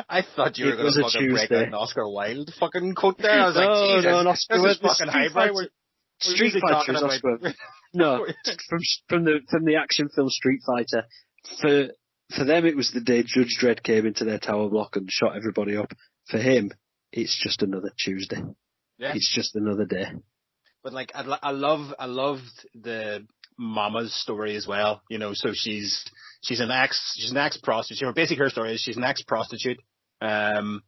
I thought you were going to fucking break out an Oscar Wilde fucking quote there. I was like, Jesus, no, an Oscar this is fucking highbrow. Street Fighter is Oscar. No, from the action film Street Fighter. For them, it was the day Judge Dredd came into their tower block and shot everybody up. For him, it's just another Tuesday. Yeah. It's just another day. But like, I loved the mama's story as well. You know, so she's an ex prostitute. Basically, her story is she's an ex prostitute, and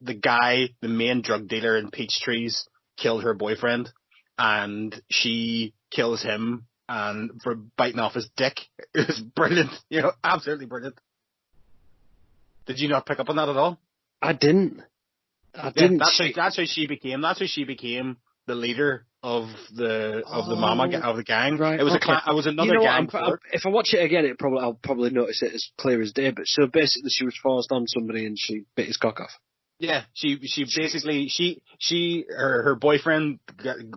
the main drug dealer in Peachtrees killed her boyfriend, and she kills him. And for biting off his dick. It was brilliant. You know, absolutely brilliant. Did you not pick up on that at all? I didn't. That's how she became the leader of the gang. Right. It was another gang. If I watch it again, I'll probably notice it as clear as day. But so basically, she was forced on somebody and she bit his cock off. Yeah, she basically her boyfriend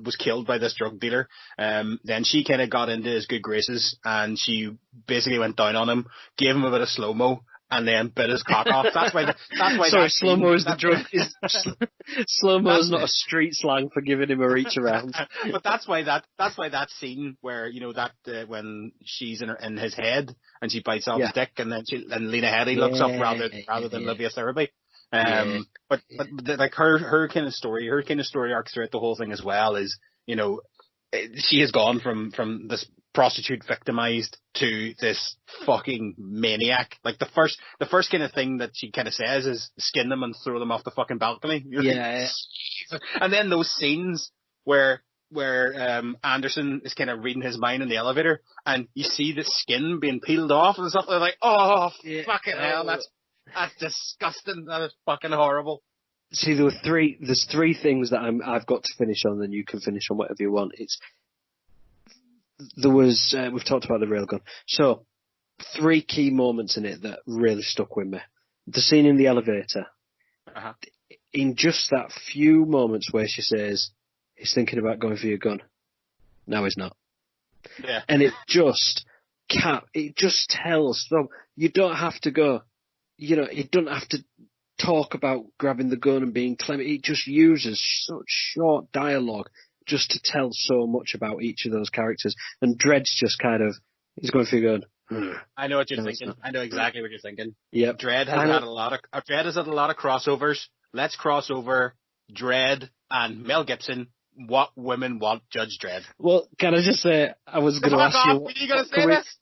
was killed by this drug dealer. Then she kind of got into his good graces, and she basically went down on him, gave him a bit of slow mo, and then bit his cock off. That's why. Sorry, slow mo is the drug. Slow mo is not a street slang for giving him a reach around. But that's why that scene where, you know, that when she's in his head and she bites off his dick, and then Lena Headey looks up rather than Livia Thirlby. But like her kind of story arc throughout the whole thing as well is, you know, she has gone from this prostitute victimized to this fucking maniac. Like the first kind of thing that she kind of says is skin them and throw them off the fucking balcony. Yeah. And then those scenes where Anderson is kind of reading his mind in the elevator, and you see the skin being peeled off and stuff. They're like, oh, fucking hell, that's disgusting. That is fucking horrible. See, there's 3 things that I've got to finish on, then you can finish on whatever you want. We've talked about the railgun. So, 3 key moments in it that really stuck with me. The scene in the elevator. Uh-huh. In just that few moments where she says, he's thinking about going for your gun. No, he's not. Yeah. And it just tells them, you don't have to go. You know, it doesn't have to talk about grabbing the gun and being clever. It just uses such short dialogue just to tell so much about each of those characters. And Dredd's just kind of, he's going for your gun. I know what you're thinking. I know exactly what you're thinking. Yep. Dredd has had a lot of crossovers. Let's cross over Dredd, and Mel Gibson, what women want Judge Dredd. Well, can I just say, I was going to ask you... Are you going to say this?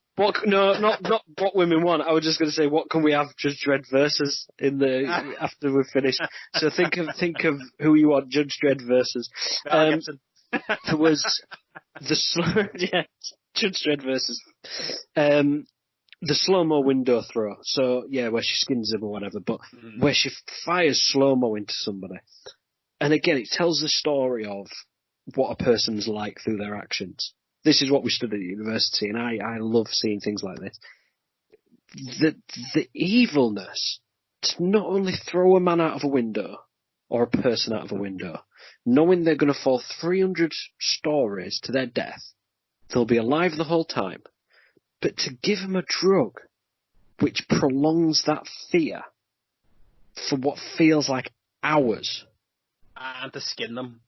No, not what women want. I was just going to say, what can we have Judge Dredd versus after we've finished? So think of who you want Judge Dredd versus. There was Judge Dredd versus the slow-mo window throw. So yeah, where she skins him or whatever, but where she fires slow-mo into somebody. And again, it tells the story of what a person's like through their actions. This is what we studied at university, and I love seeing things like this. The evilness to not only throw a man out of a window, or a person out of a window, knowing they're going to fall 300 stories to their death, they'll be alive the whole time, but to give them a drug which prolongs that fear for what feels like hours. And to skin them.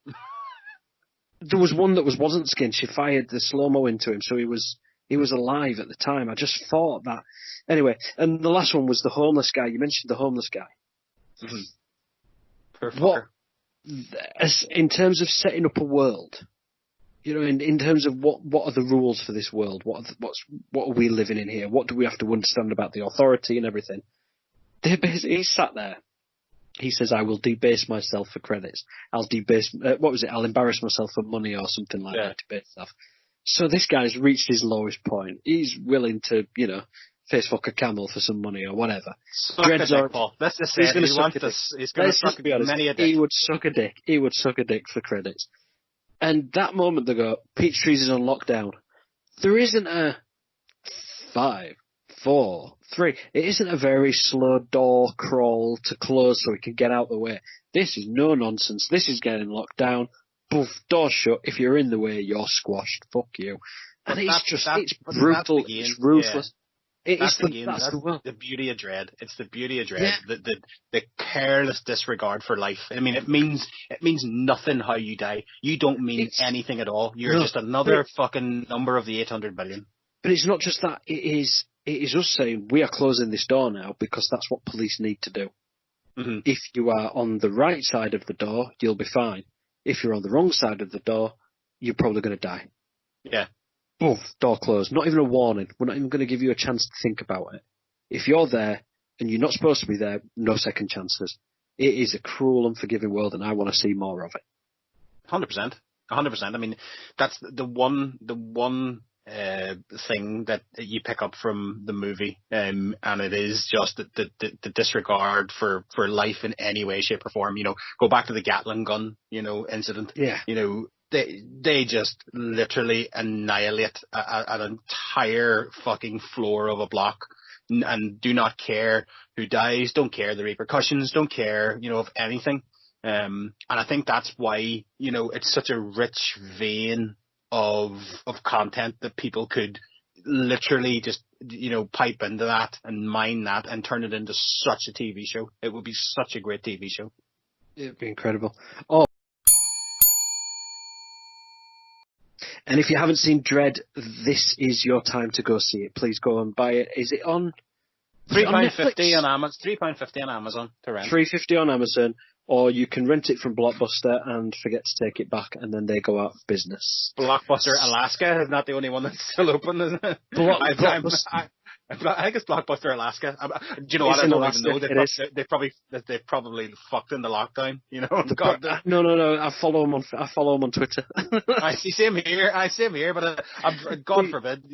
There was one that wasn't skinned. She fired the slow-mo into him, so he was alive at the time. I just thought that. Anyway, and the last one was the homeless guy. You mentioned the homeless guy. What, in terms of setting up a world, in terms of what are the rules for this world? What are we living in here? What do we have to understand about the authority and everything? He sat there. He says, I will debase myself for credits. I'll embarrass myself for money or something like that, debase stuff. So this guy's reached his lowest point. He's willing to, face fuck a camel for some money or whatever. Let's just say he's going to suck a dick. He's going to suck many a dick. He would suck a dick. He would suck a dick for credits. And that moment they go, Peachtree's is on lockdown. There isn't a 5, 4, 3. It isn't a very slow door crawl to close so we can get out the way. This is no nonsense. This is getting locked down. Poof, door shut. If you're in the way, you're squashed. Fuck you. And it's brutal. It's ruthless. Yeah. That's the beauty of Dredd. It's the beauty of Dredd. Yeah. The careless disregard for life. I mean, it means nothing how you die. You don't mean anything at all. You're just another fucking number of the 800 billion. But it's not just that. It is us saying we are closing this door now because that's what police need to do. Mm-hmm. If you are on the right side of the door, you'll be fine. If you're on the wrong side of the door, you're probably going to die. Yeah. Oof, door closed. Not even a warning. We're not even going to give you a chance to think about it. If you're there and you're not supposed to be there, no second chances. It is a cruel, unforgiving world, and I want to see more of it. 100%. 100%. I mean, that's the one thing that you pick up from the movie, and it is just the disregard for life in any way, shape, or form. Go back to the Gatling gun, incident. Yeah. They just literally annihilate an entire fucking floor of a block and do not care who dies, don't care the repercussions, don't care, of anything. And I think that's why, it's such a rich vein of content that people could literally just, pipe into that and mine that and turn it into such a TV show. It would be such a great TV show. It'd be incredible. Oh. And if you haven't seen Dredd, this is your time to go see it. Please go and buy it. Is it on? £3.50 on Amazon. £3.50 on Amazon to rent. £3.50 on Amazon, or you can rent it from Blockbuster and forget to take it back, and then they go out of business. Blockbuster Alaska is not the only one that's still open, is it? I think it's Blockbuster Alaska. Do you know what? I don't even know. They probably fucked in the lockdown. No. I follow them on Twitter. I see. Same here. But God forbid.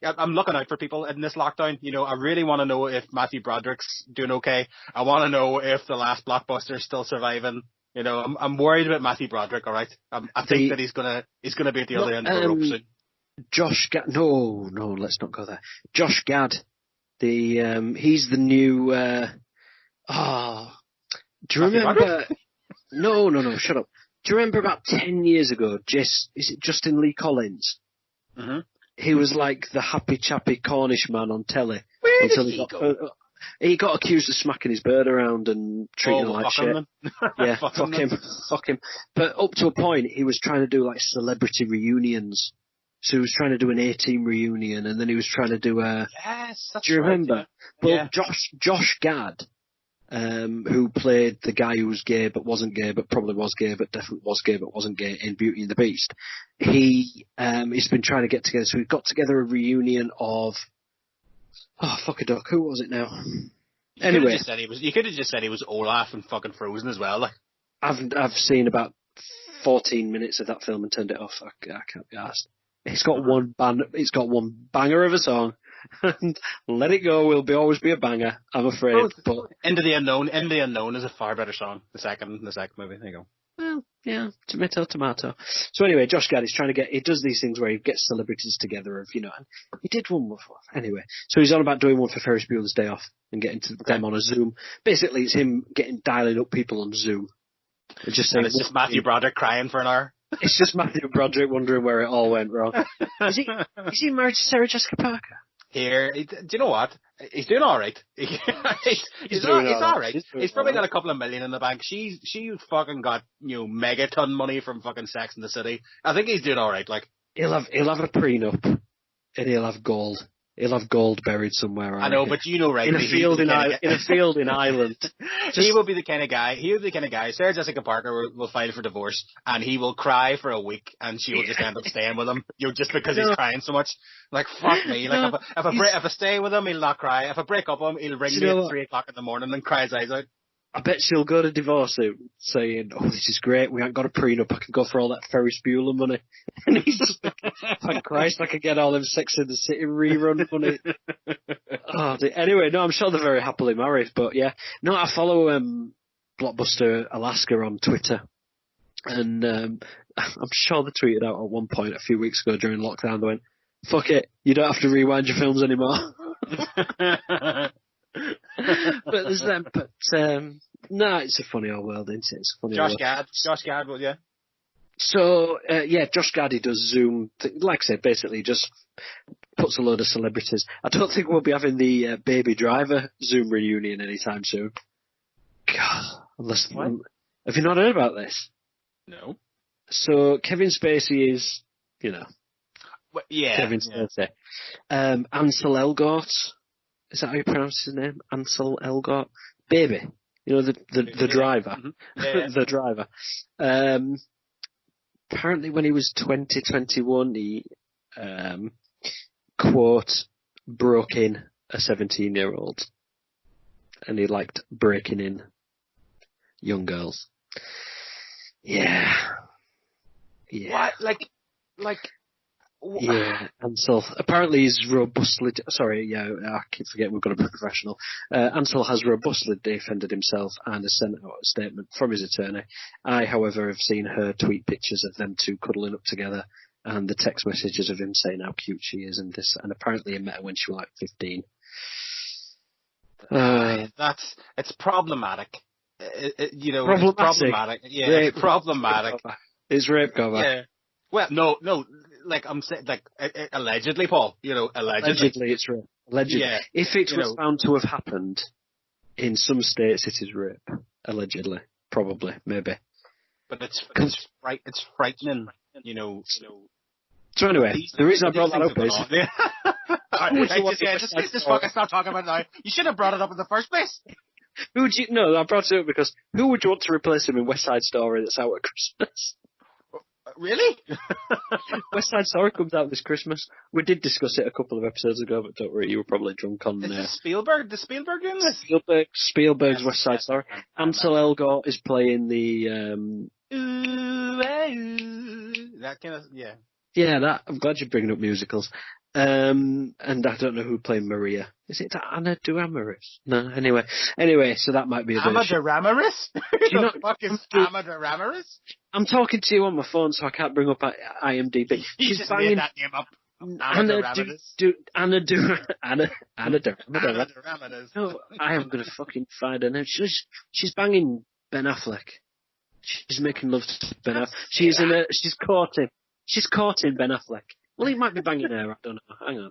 I'm looking out for people in this lockdown. I really want to know if Matthew Broderick's doing okay. I want to know if the last Blockbuster is still surviving. I'm worried about Matthew Broderick. All right. I think that he's gonna be at the other end of the rope soon. Josh Gad. No, let's not go there. Josh Gad. He's the new. Do you remember? No. Shut up. Do you remember about 10 years ago? Is it Justin Lee Collins? Mm-hmm. He was like the happy chappy Cornish man on telly. Where did he go? He got accused of smacking his bird around and treating her like shit. Yeah, fuck him. But up to a point, he was trying to do like celebrity reunions. So he was trying to do an A-Team reunion, and then he was trying to do a... Yes, that's Do you remember? Right, yeah. Well, Josh Gad who played the guy who was gay but wasn't gay but probably was gay but definitely was gay but wasn't gay in Beauty and the Beast. He's been trying to get together, so we got together a reunion of fuck a duck. Who was it now? Anyway, you could have just said he was Olaf and fucking Frozen as well. Like, I've seen about 14 minutes of that film and turned it off. I can't be asked. It's got one banger of a song, and Let It Go will always be a banger, I'm afraid. But Into the Unknown is a far better song. The second movie. There you go. Well, yeah, tomato. So anyway, Josh Gad is he does these things where he gets celebrities together and he did one before. Anyway, so he's on about doing one for Ferris Bueller's Day Off and getting them on a Zoom. Basically, it's him dialing up people on Zoom. And it's just Matthew Broderick crying for an hour. It's just Matthew Broderick wondering where it all went wrong. Is he married to Sarah Jessica Parker? Do you know what? He's doing all right. He's all right. He's probably got a couple of million in the bank. She fucking got megaton money from fucking Sex and the City. I think he's doing all right. Like, he'll have a prenup, and he'll have gold. He'll have gold buried somewhere. I know, but right? In a field in Ireland. He will be the kind of guy. He will be the kind of guy. Sarah Jessica Parker will file for divorce, and he will cry for a week, and she will just end up staying with him. Just because he's crying so much. Like, fuck me. Like, if I stay with him, he'll not cry. If I break up with him, he'll ring me at 3 o'clock in the morning and cry his eyes out. I bet she'll go to divorce him saying, "Oh, this is great. We ain't got a prenup. I can go for all that Ferris Bueller money." And he's just like, "Thank Christ, I can get all them Sex and the City rerun money." Anyway, no, I'm sure they're very happily married. But yeah, no, I follow Blockbuster Alaska on Twitter, and I'm sure they tweeted out at one point a few weeks ago during lockdown. They went, "Fuck it, you don't have to rewind your films anymore." But there's them. But no, it's a funny old world, isn't it? It's a funny. Josh Gad, well, yeah. So Josh Gad, he does Zoom. Like I said, basically just puts a load of celebrities. I don't think we'll be having the Baby Driver Zoom reunion anytime soon. God, have you not heard about this? No. So Kevin Spacey is, well, yeah, Kevin Spacey. Ansel Elgort. Is that how you pronounce his name? Ansel Elgort? Baby. The driver. Mm-hmm. Yeah. The driver. Apparently when he was 21, he, quote, broke in a 17-year-old. And he liked breaking in young girls. Yeah. What? Like... Yeah, Ansel. Apparently he's robustly... I keep forgetting we've got a professional. Ansel has robustly defended himself and has sent out a statement from his attorney. I, however, have seen her tweet pictures of them two cuddling up together and the text messages of him saying how cute she is and this. And apparently he met her when she was like 15. It's problematic. Problematic. It's problematic. Yeah, it's problematic. It's rape cover. Yeah. Well, no. Like I'm saying, allegedly, Paul. Allegedly it's rape. Allegedly, yeah, if it was found to have happened in some states, it is rape. Allegedly, probably, maybe. But it's frightening. So anyway, the reason I brought that up is just fucking stop talking about it now. You should have brought it up in the first place. I brought it up because who would you want to replace him in West Side Story that's out at Christmas? Really? West Side Story comes out this Christmas. We did discuss it a couple of episodes ago, but don't worry, you were probably drunk on... Is Spielberg? Does Spielberg doing this? Spielberg's West Side Story. Ansel Elgort is playing the... that kind of... Yeah. Yeah, I'm glad you're bringing up musicals. And I don't know who played Maria. Is it Anna de Armas? No, anyway, so that might be a bit... Anna de Armas? Who the fuck is Anna de Armas? I'm talking to you on my phone, so I can't bring up IMDb. You just made that name up. Anna de Armas. No, I am going to fucking find her name. She's banging Ben Affleck. She's making love to Ben Affleck. She's courting Ben Affleck. Well, he might be banging her, I don't know. Hang on.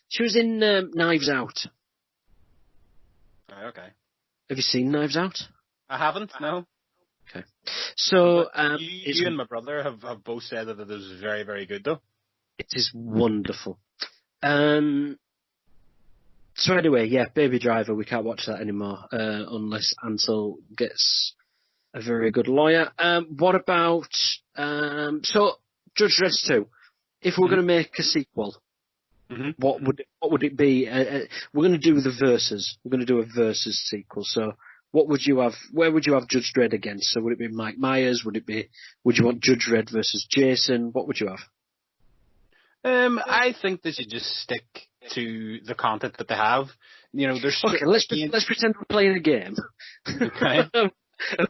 She was in Knives Out. Okay. Have you seen Knives Out? I haven't, no. Okay. So, you and my brother have both said that it is very, very good, though. It is wonderful. So anyway, yeah, Baby Driver, we can't watch that anymore unless Ansel gets a very good lawyer. What about so Judge Dredd 2? If we're going to make a sequel, what would it be? We're going to do the versus. We're going to do a versus sequel. So what would you have? Where would you have Judge Dredd against? So would it be Mike Myers? Would you want Judge Dredd versus Jason? What would you have? I think they should just stick to the content that they have. You know, there's okay. Let's pretend we're playing a game. Okay. I'm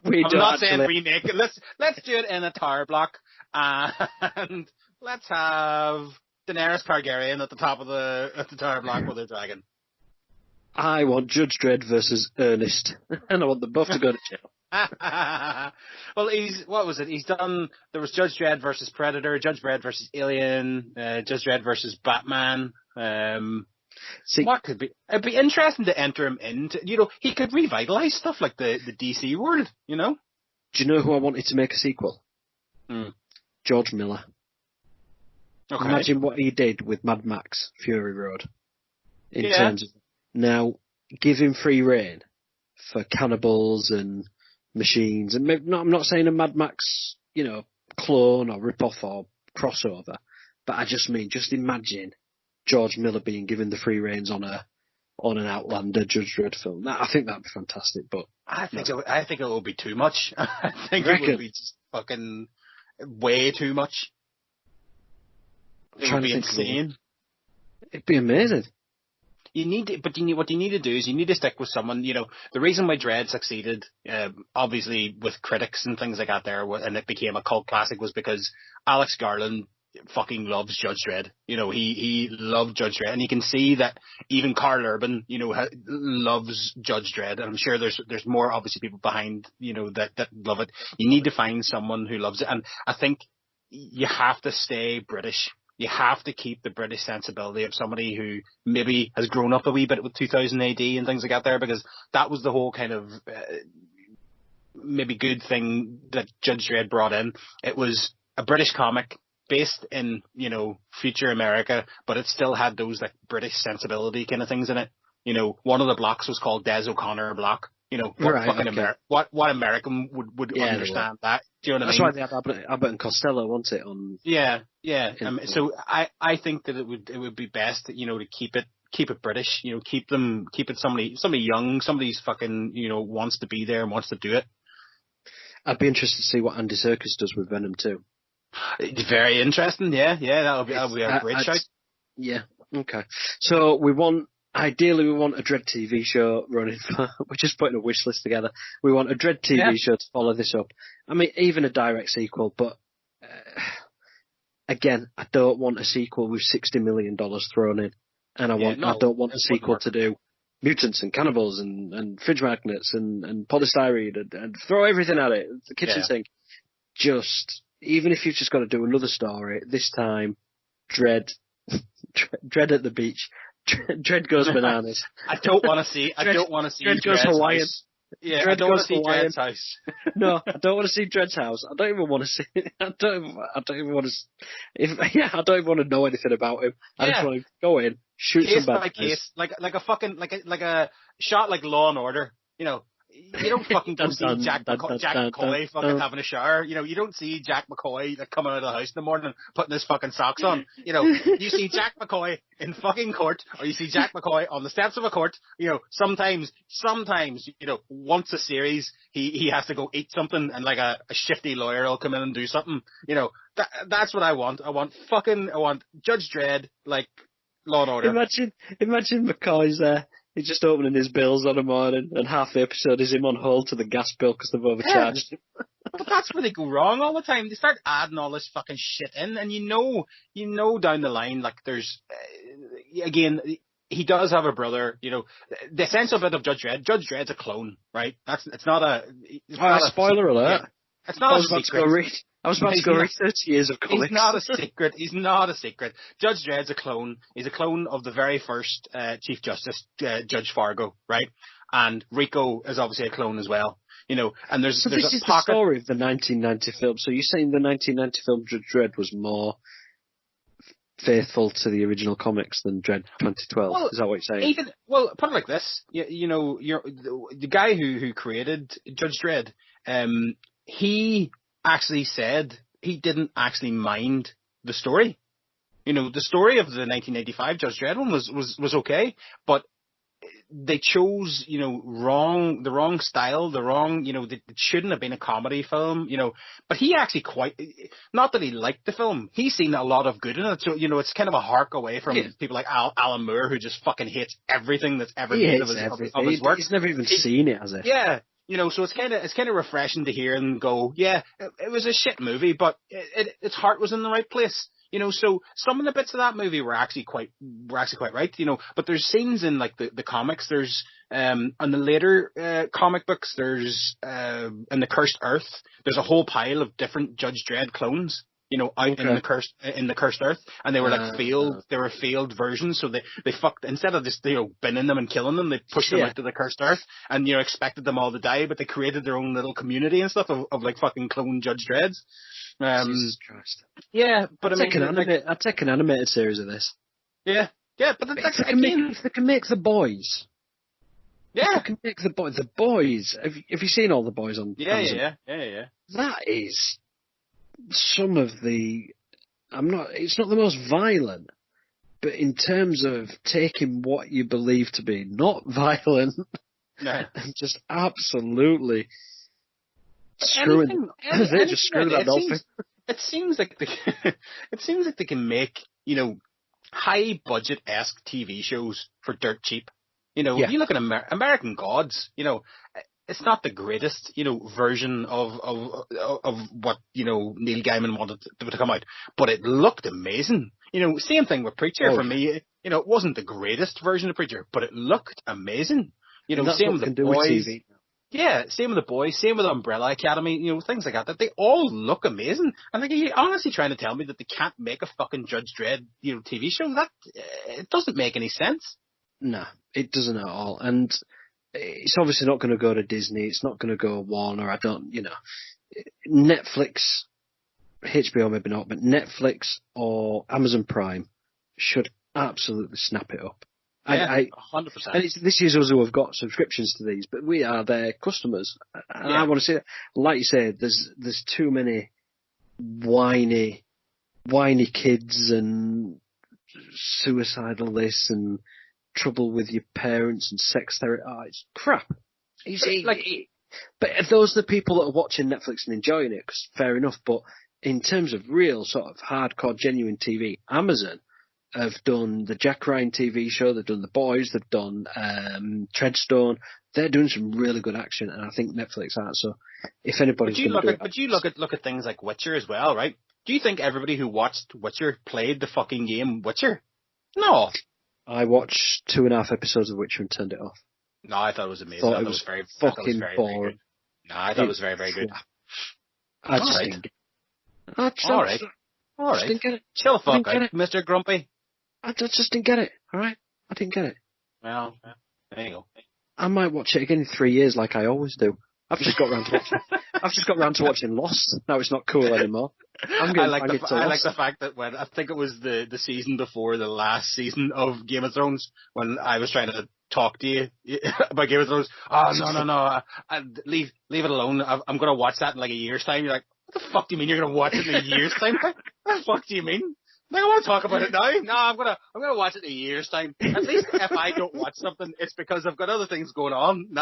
not saying remake it. Let's do it in a tower block, and let's have Daenerys Targaryen at the top of the tower block with a dragon. I want Judge Dredd versus Ernest, and I want them both to go to jail. Well, there was Judge Dredd versus Predator, Judge Dredd versus Alien, Judge Dredd versus Batman. What could be? It'd be interesting to enter him into. You know, he could revitalize stuff like the DC world. You know. Do you know who I wanted to make a sequel? George Miller. Okay. Imagine what he did with Mad Max Fury Road. In terms of now, give him free reign for cannibals and machines, and I'm not saying a Mad Max, you know, clone or rip-off or crossover, but I just mean, just imagine George Miller being given the free reins on an Outlander Judge Dredd film. I think that'd be fantastic, but I think it would be too much. I think it would be just fucking way too much. It would be insane. It'd be amazing. What you need to do is you need to stick with someone. You know, the reason why Dredd succeeded, obviously with critics and things like that there, and it became a cult classic, was because Alex Garland fucking loves Judge Dredd. You know, he loved Judge Dredd, and you can see that even Karl Urban, you know, loves Judge Dredd. And I'm sure there's more obviously people behind, you know, that love it. You need to find someone who loves it, and I think you have to stay British. You have to keep the British sensibility of somebody who maybe has grown up a wee bit with 2000 AD and things like that there, because that was the whole kind of maybe good thing that Judge Dredd brought in. It was a British comic based in, you know, future America, but it still had those like British sensibility kind of things in it. You know, one of the blocks was called Des O'Connor block. You know, what American would understand that? Do you know what I mean? That's why they had Abbott and Costello, wasn't it? So I think that it would be best, you know, to keep it British. You know, keep it somebody young, somebody's fucking, you know, wants to be there and wants to do it. I'd be interested to see what Andy Serkis does with Venom too. It's very interesting. Yeah, that'll be a great shout. Yeah. Okay. So ideally, we want a Dredd TV show running for, we're just putting a wish list together. We want a Dredd TV show to follow this up. I mean, even a direct sequel, but again, I don't want a sequel with $60 million thrown in. And I don't want a sequel to do mutants and cannibals and fridge magnets and polystyrene and throw everything at it. The kitchen sink. Just, even if you've just got to do another story, this time, Dredd at the beach. Dredd goes bananas. I don't want to see Dredd goes Hawaiian. House. Yeah, I don't want to see Dredd's house. No, I don't want to see Dredd's house. I don't even want to see. I don't even want to. I don't even want to know anything about him. I just want to go in, shoot some bad guys. Case, like a shot like Law and Order. You know, you don't fucking go see Jack McCoy fucking having a shower. You know, you don't see Jack McCoy like coming out of the house in the morning putting his fucking socks on. You know, you see Jack McCoy in fucking court, or you see Jack McCoy on the steps of a court. You know, sometimes, you know, once a series, he has to go eat something, and like a shifty lawyer will come in and do something. You know, that's what I want. I want Judge Dredd like Law and Order. Imagine McCoy's there. He's just opening his bills on a morning, and half the episode is him on hold to the gas bill because they've overcharged him. But that's where they go wrong all the time. They start adding all this fucking shit in, and you know down the line, like there's, again, he does have a brother. You know, the essential bit of Judge Dredd. Judge Dredd's a clone, right? It's not a spoiler alert. Yeah, it's not a secret. I was about to go read 30 years of comics. He's not a secret. Judge Dredd's a clone. He's a clone of the very first Chief Justice, Judge Fargo, right? And Rico is obviously a clone as well. You know, and there's this is the story of the 1990 film. So you're saying the 1990 film Judge Dredd was more faithful to the original comics than Dredd 2012. Well, is that what you're saying? Put it like this. You know, the guy who created Judge Dredd, he actually said he didn't actually mind the story. You know, the story of the 1985 Judge Dredd one was okay, but they chose, you know, the wrong style, it shouldn't have been a comedy film, you know, but he actually not that he liked the film, he's seen a lot of good in it, so, you know, it's kind of a hark away from people like Alan Moore, who just fucking hates everything that's ever made of his work. He's never even seen it, has he? Yeah. You know, so it's kind of refreshing to hear and go, yeah, it was a shit movie, but its heart was in the right place. You know, so some of the bits of that movie were actually quite right, you know, but there's scenes in like the comics, there's on the later comic books, there's in the Cursed Earth, there's a whole pile of different Judge Dredd clones, you know, out in the Cursed Earth, and they were like failed versions, so they fucked, instead of just, you know, binning them and killing them, they pushed them out to the Cursed Earth and, you know, expected them all to die, but they created their own little community and stuff of like fucking clone Judge Dredds. Jesus Christ. Yeah, but I'd take an animated series of this. Yeah, but if they can make The Boys. Yeah, if they can make The Boys. Have you seen all The Boys on? Yeah. That is some of the. It's not the most violent, but in terms of taking what you believe to be not violent, and just absolutely. It seems like they can make, you know, high budget-esque TV shows for dirt cheap. You know, you look at American Gods, you know, it's not the greatest, you know, version of what, you know, Neil Gaiman wanted to come out, but it looked amazing. You know, same thing with Preacher for me. You know, it wasn't the greatest version of Preacher, but it looked amazing. You know, same with The Boys. Yeah, same with The Boys, same with Umbrella Academy, you know, things like that they all look amazing. And like, are you honestly trying to tell me that they can't make a fucking Judge Dredd, you know, TV show? That, it doesn't make any sense. No, it doesn't at all. And it's obviously not going to go to Disney, it's not going to go Warner, Netflix, HBO maybe not, but Netflix or Amazon Prime should absolutely snap it up. Yeah, 100%. And this is us who have got subscriptions to these, but we are their customers. And I want to say, like you said, there's too many whiny kids and suicidal this and trouble with your parents and sex therapy. Oh, it's crap. But if those are the people that are watching Netflix and enjoying it, cause fair enough. But in terms of real sort of hardcore, genuine TV, Amazon have done the Jack Ryan TV show, they've done The Boys, they've done Treadstone. They're doing some really good action, and I think Netflix are. So, if anybody's going to do it, but you look at things like Witcher as well, right? Do you think everybody who watched Witcher played the fucking game Witcher? No. I watched 2.5 episodes of Witcher and turned it off. No, I thought it was amazing. It was very fucking boring. No, I thought it was very, very good. I just didn't get it. All right. Didn't get it. Chill the fuck out, Mr. Grumpy. I just didn't get it, alright? I didn't get it. Well, there you go. I might watch it again in 3 years like I always do. I've just got round to watching Lost. Now it's not cool anymore. I like the fact that when, I think it was the season before the last season of Game of Thrones, when I was trying to talk to you about Game of Thrones, no, leave it alone. I'm going to watch that in like a year's time. You're like, what the fuck do you mean you're going to watch it in a year's time? What the fuck do you mean? Like, I want to talk about it now. No, I'm gonna watch it in a year's time. At least if I don't watch something, it's because I've got other things going on. No.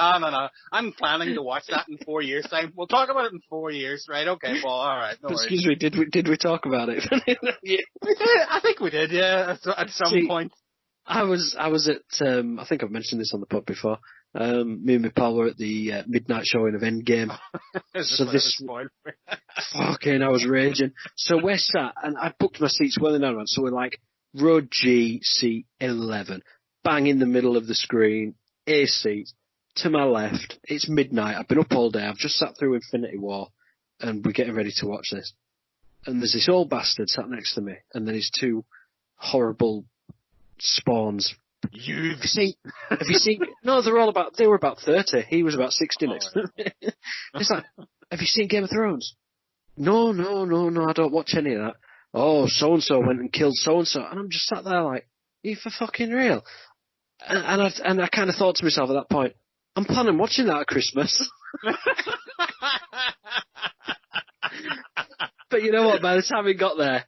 I'm planning to watch that in 4 years' time. We'll talk about it in 4 years, right? Okay, well, all right. No Excuse me, did we talk about it? Yeah. We did. I think we did. Yeah, at some point. I was at. I think I've mentioned this on the pod before. Me and my pal were at the midnight showing of Endgame. So this fucking, I was raging. So we're sat, and I booked my seats well in advance. So we're like row G, seat 11, bang in the middle of the screen, A seat to my left. It's midnight. I've been up all day. I've just sat through Infinity War, and we're getting ready to watch this. And there's this old bastard sat next to me, and then his two horrible spawns. Have you seen? No, they were about 30. He was about 60 next to me. It's like, have you seen Game of Thrones? No, I don't watch any of that. oh, so-and-so went and killed so-and-so. And I'm just sat there like, are you for fucking real? And I kind of thought to myself at that point, I'm planning watching that at Christmas. But you know what? By the time we got there,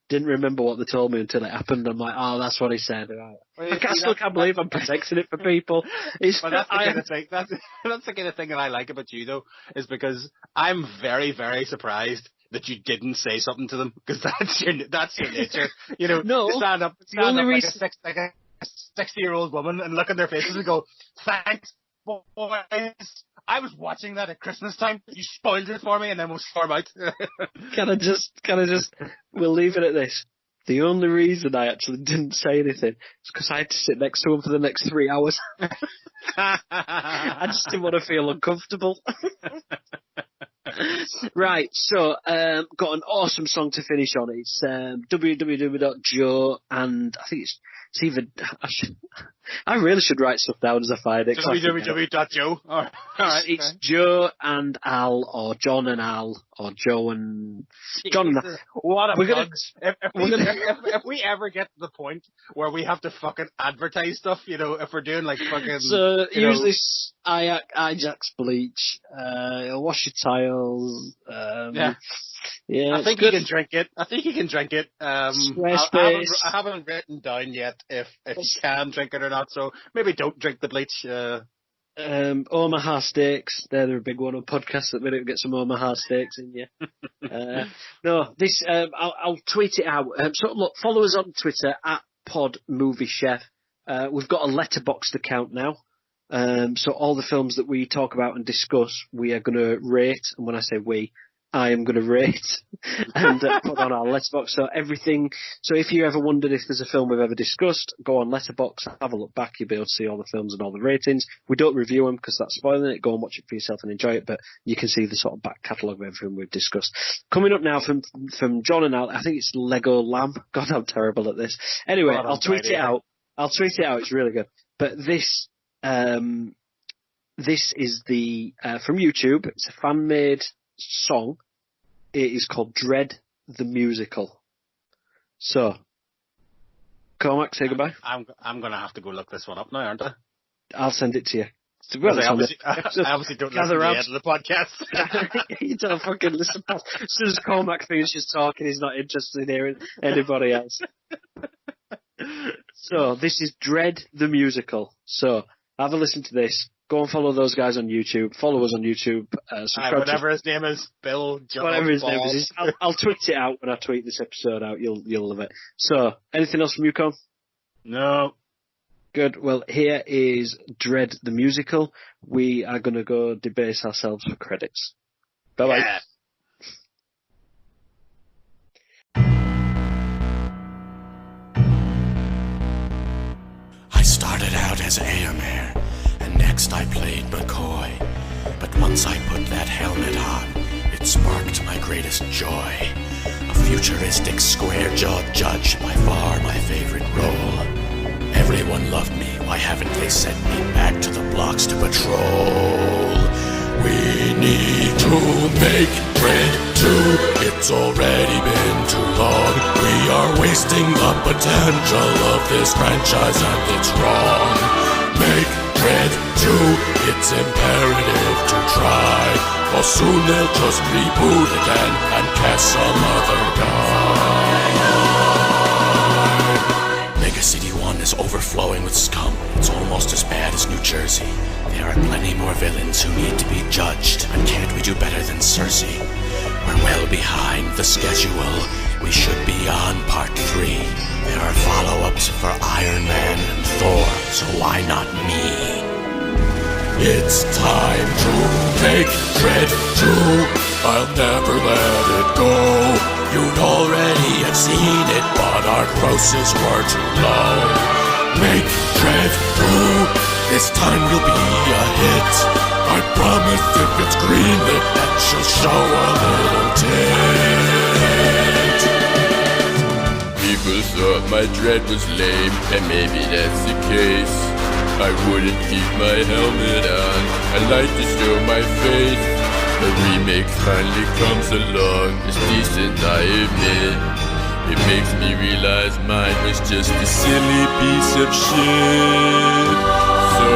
didn't remember what they told me until it happened. I'm like, oh, that's what he said. Right. Well, I still can't believe I'm protecting it for people. That's the kind of thing. That's the kind of thing that I like about you, though, is because I'm very, very surprised that you didn't say something to them, because that's your nature. You know, no, stand up like a 60-year-old woman and look in their faces and go, thanks, boys. I was watching that at Christmas time. You spoiled it for me, and then we'll storm out. Can I just, we'll leave it at this. The only reason I actually didn't say anything is because I had to sit next to him for the next 3 hours. I just didn't want to feel uncomfortable. Right, so, got an awesome song to finish on. It's www.joe, and I think it's even, I really should write stuff down as I find it. www.joe. All right. It's Joe and Al, or John and Al, or Joe and John and Al. What a bunch. If we ever get to the point where we have to fucking advertise stuff, you know, if we're doing like fucking... So, usually Ajax bleach, wash your tiles, yeah, I think you can drink it. I haven't written down yet if you can drink it or not, so maybe don't drink the bleach. Omaha steaks, they're a big one on podcasts at the minute. Get some Omaha steaks in you. No, this, I'll tweet it out. So look, follow us on Twitter at PodMovieChef. We've got a Letterboxd account now. So all the films that we talk about and discuss, we are going to rate, and when I say we, I am going to rate and put on our Letterboxd. So everything. So if you ever wondered if there's a film we've ever discussed, go on Letterboxd, have a look back. You'll be able to see all the films and all the ratings. We don't review them because that's spoiling it. Go and watch it for yourself and enjoy it. But you can see the sort of back catalogue of everything we've discussed. Coming up now from John and Al, I think it's Lego Lamb. God, I'm terrible at this. Anyway, I'll tweet it out. It's really good. But this is the from YouTube. It's a fan-made song. It is called Dredd the Musical. So, Cormac, say goodbye. I'm going to have to go look this one up now, aren't I? I'll send it to you. Well, I obviously don't listen to the end of the podcast. You don't fucking listen past. As soon as Cormac finishes talking, he's not interested in hearing anybody else. So, this is Dredd the Musical. So, have a listen to this. Go and follow those guys on YouTube. Follow us on YouTube. Whatever his name is, Bill, John, whatever his name is. I'll tweet it out when I tweet this episode out. You'll love it. So, anything else from you, Con? No. Good. Well, here is Dredd the Musical. We are going to go debase ourselves for credits. Bye-bye. Yeah. I started out as Airmare. Next I played McCoy, but once I put that helmet on, it sparked my greatest joy. A futuristic square-jawed judge, by far my favorite role. Everyone loved me, why haven't they sent me back to the blocks to patrol? We need to make Dredd 2, it's already been too long. We are wasting the potential of this franchise and it's wrong. Make Dredd 2, it's imperative to try, or soon they'll just reboot again and cast some other guy. Mega City 1 is overflowing with scum. It's almost as bad as New Jersey. There are plenty more villains who need to be judged, and can't we do better than Cersei? We're well behind the schedule. We should be on part 3. There are follow-ups for Iron Man and Thor, so why not me? It's time to make Dredd 2. I'll never let it go. You'd already have seen it, but our grosses were too low. Make Dredd 2. This time will be a hit. I promise if it's greenlit, that she'll show a little tit. People thought my Dredd was lame, and maybe that's the case. I wouldn't keep my helmet on, I like to show my face. The remake finally comes along, it's decent, I admit. It makes me realize mine was just a silly piece of shit. So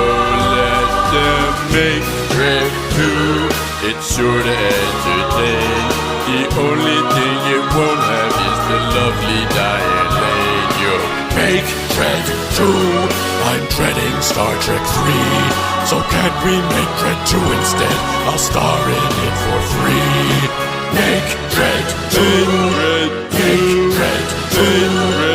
let them make Dredd 2. It's sure to entertain. The only thing it won't have is the lovely Diane Lane. You make Dredd 2. I'm dreading Star Trek 3. So can't we make Dredd 2 instead? I'll star in it for free. Make Dredd 2. Make Dredd 2.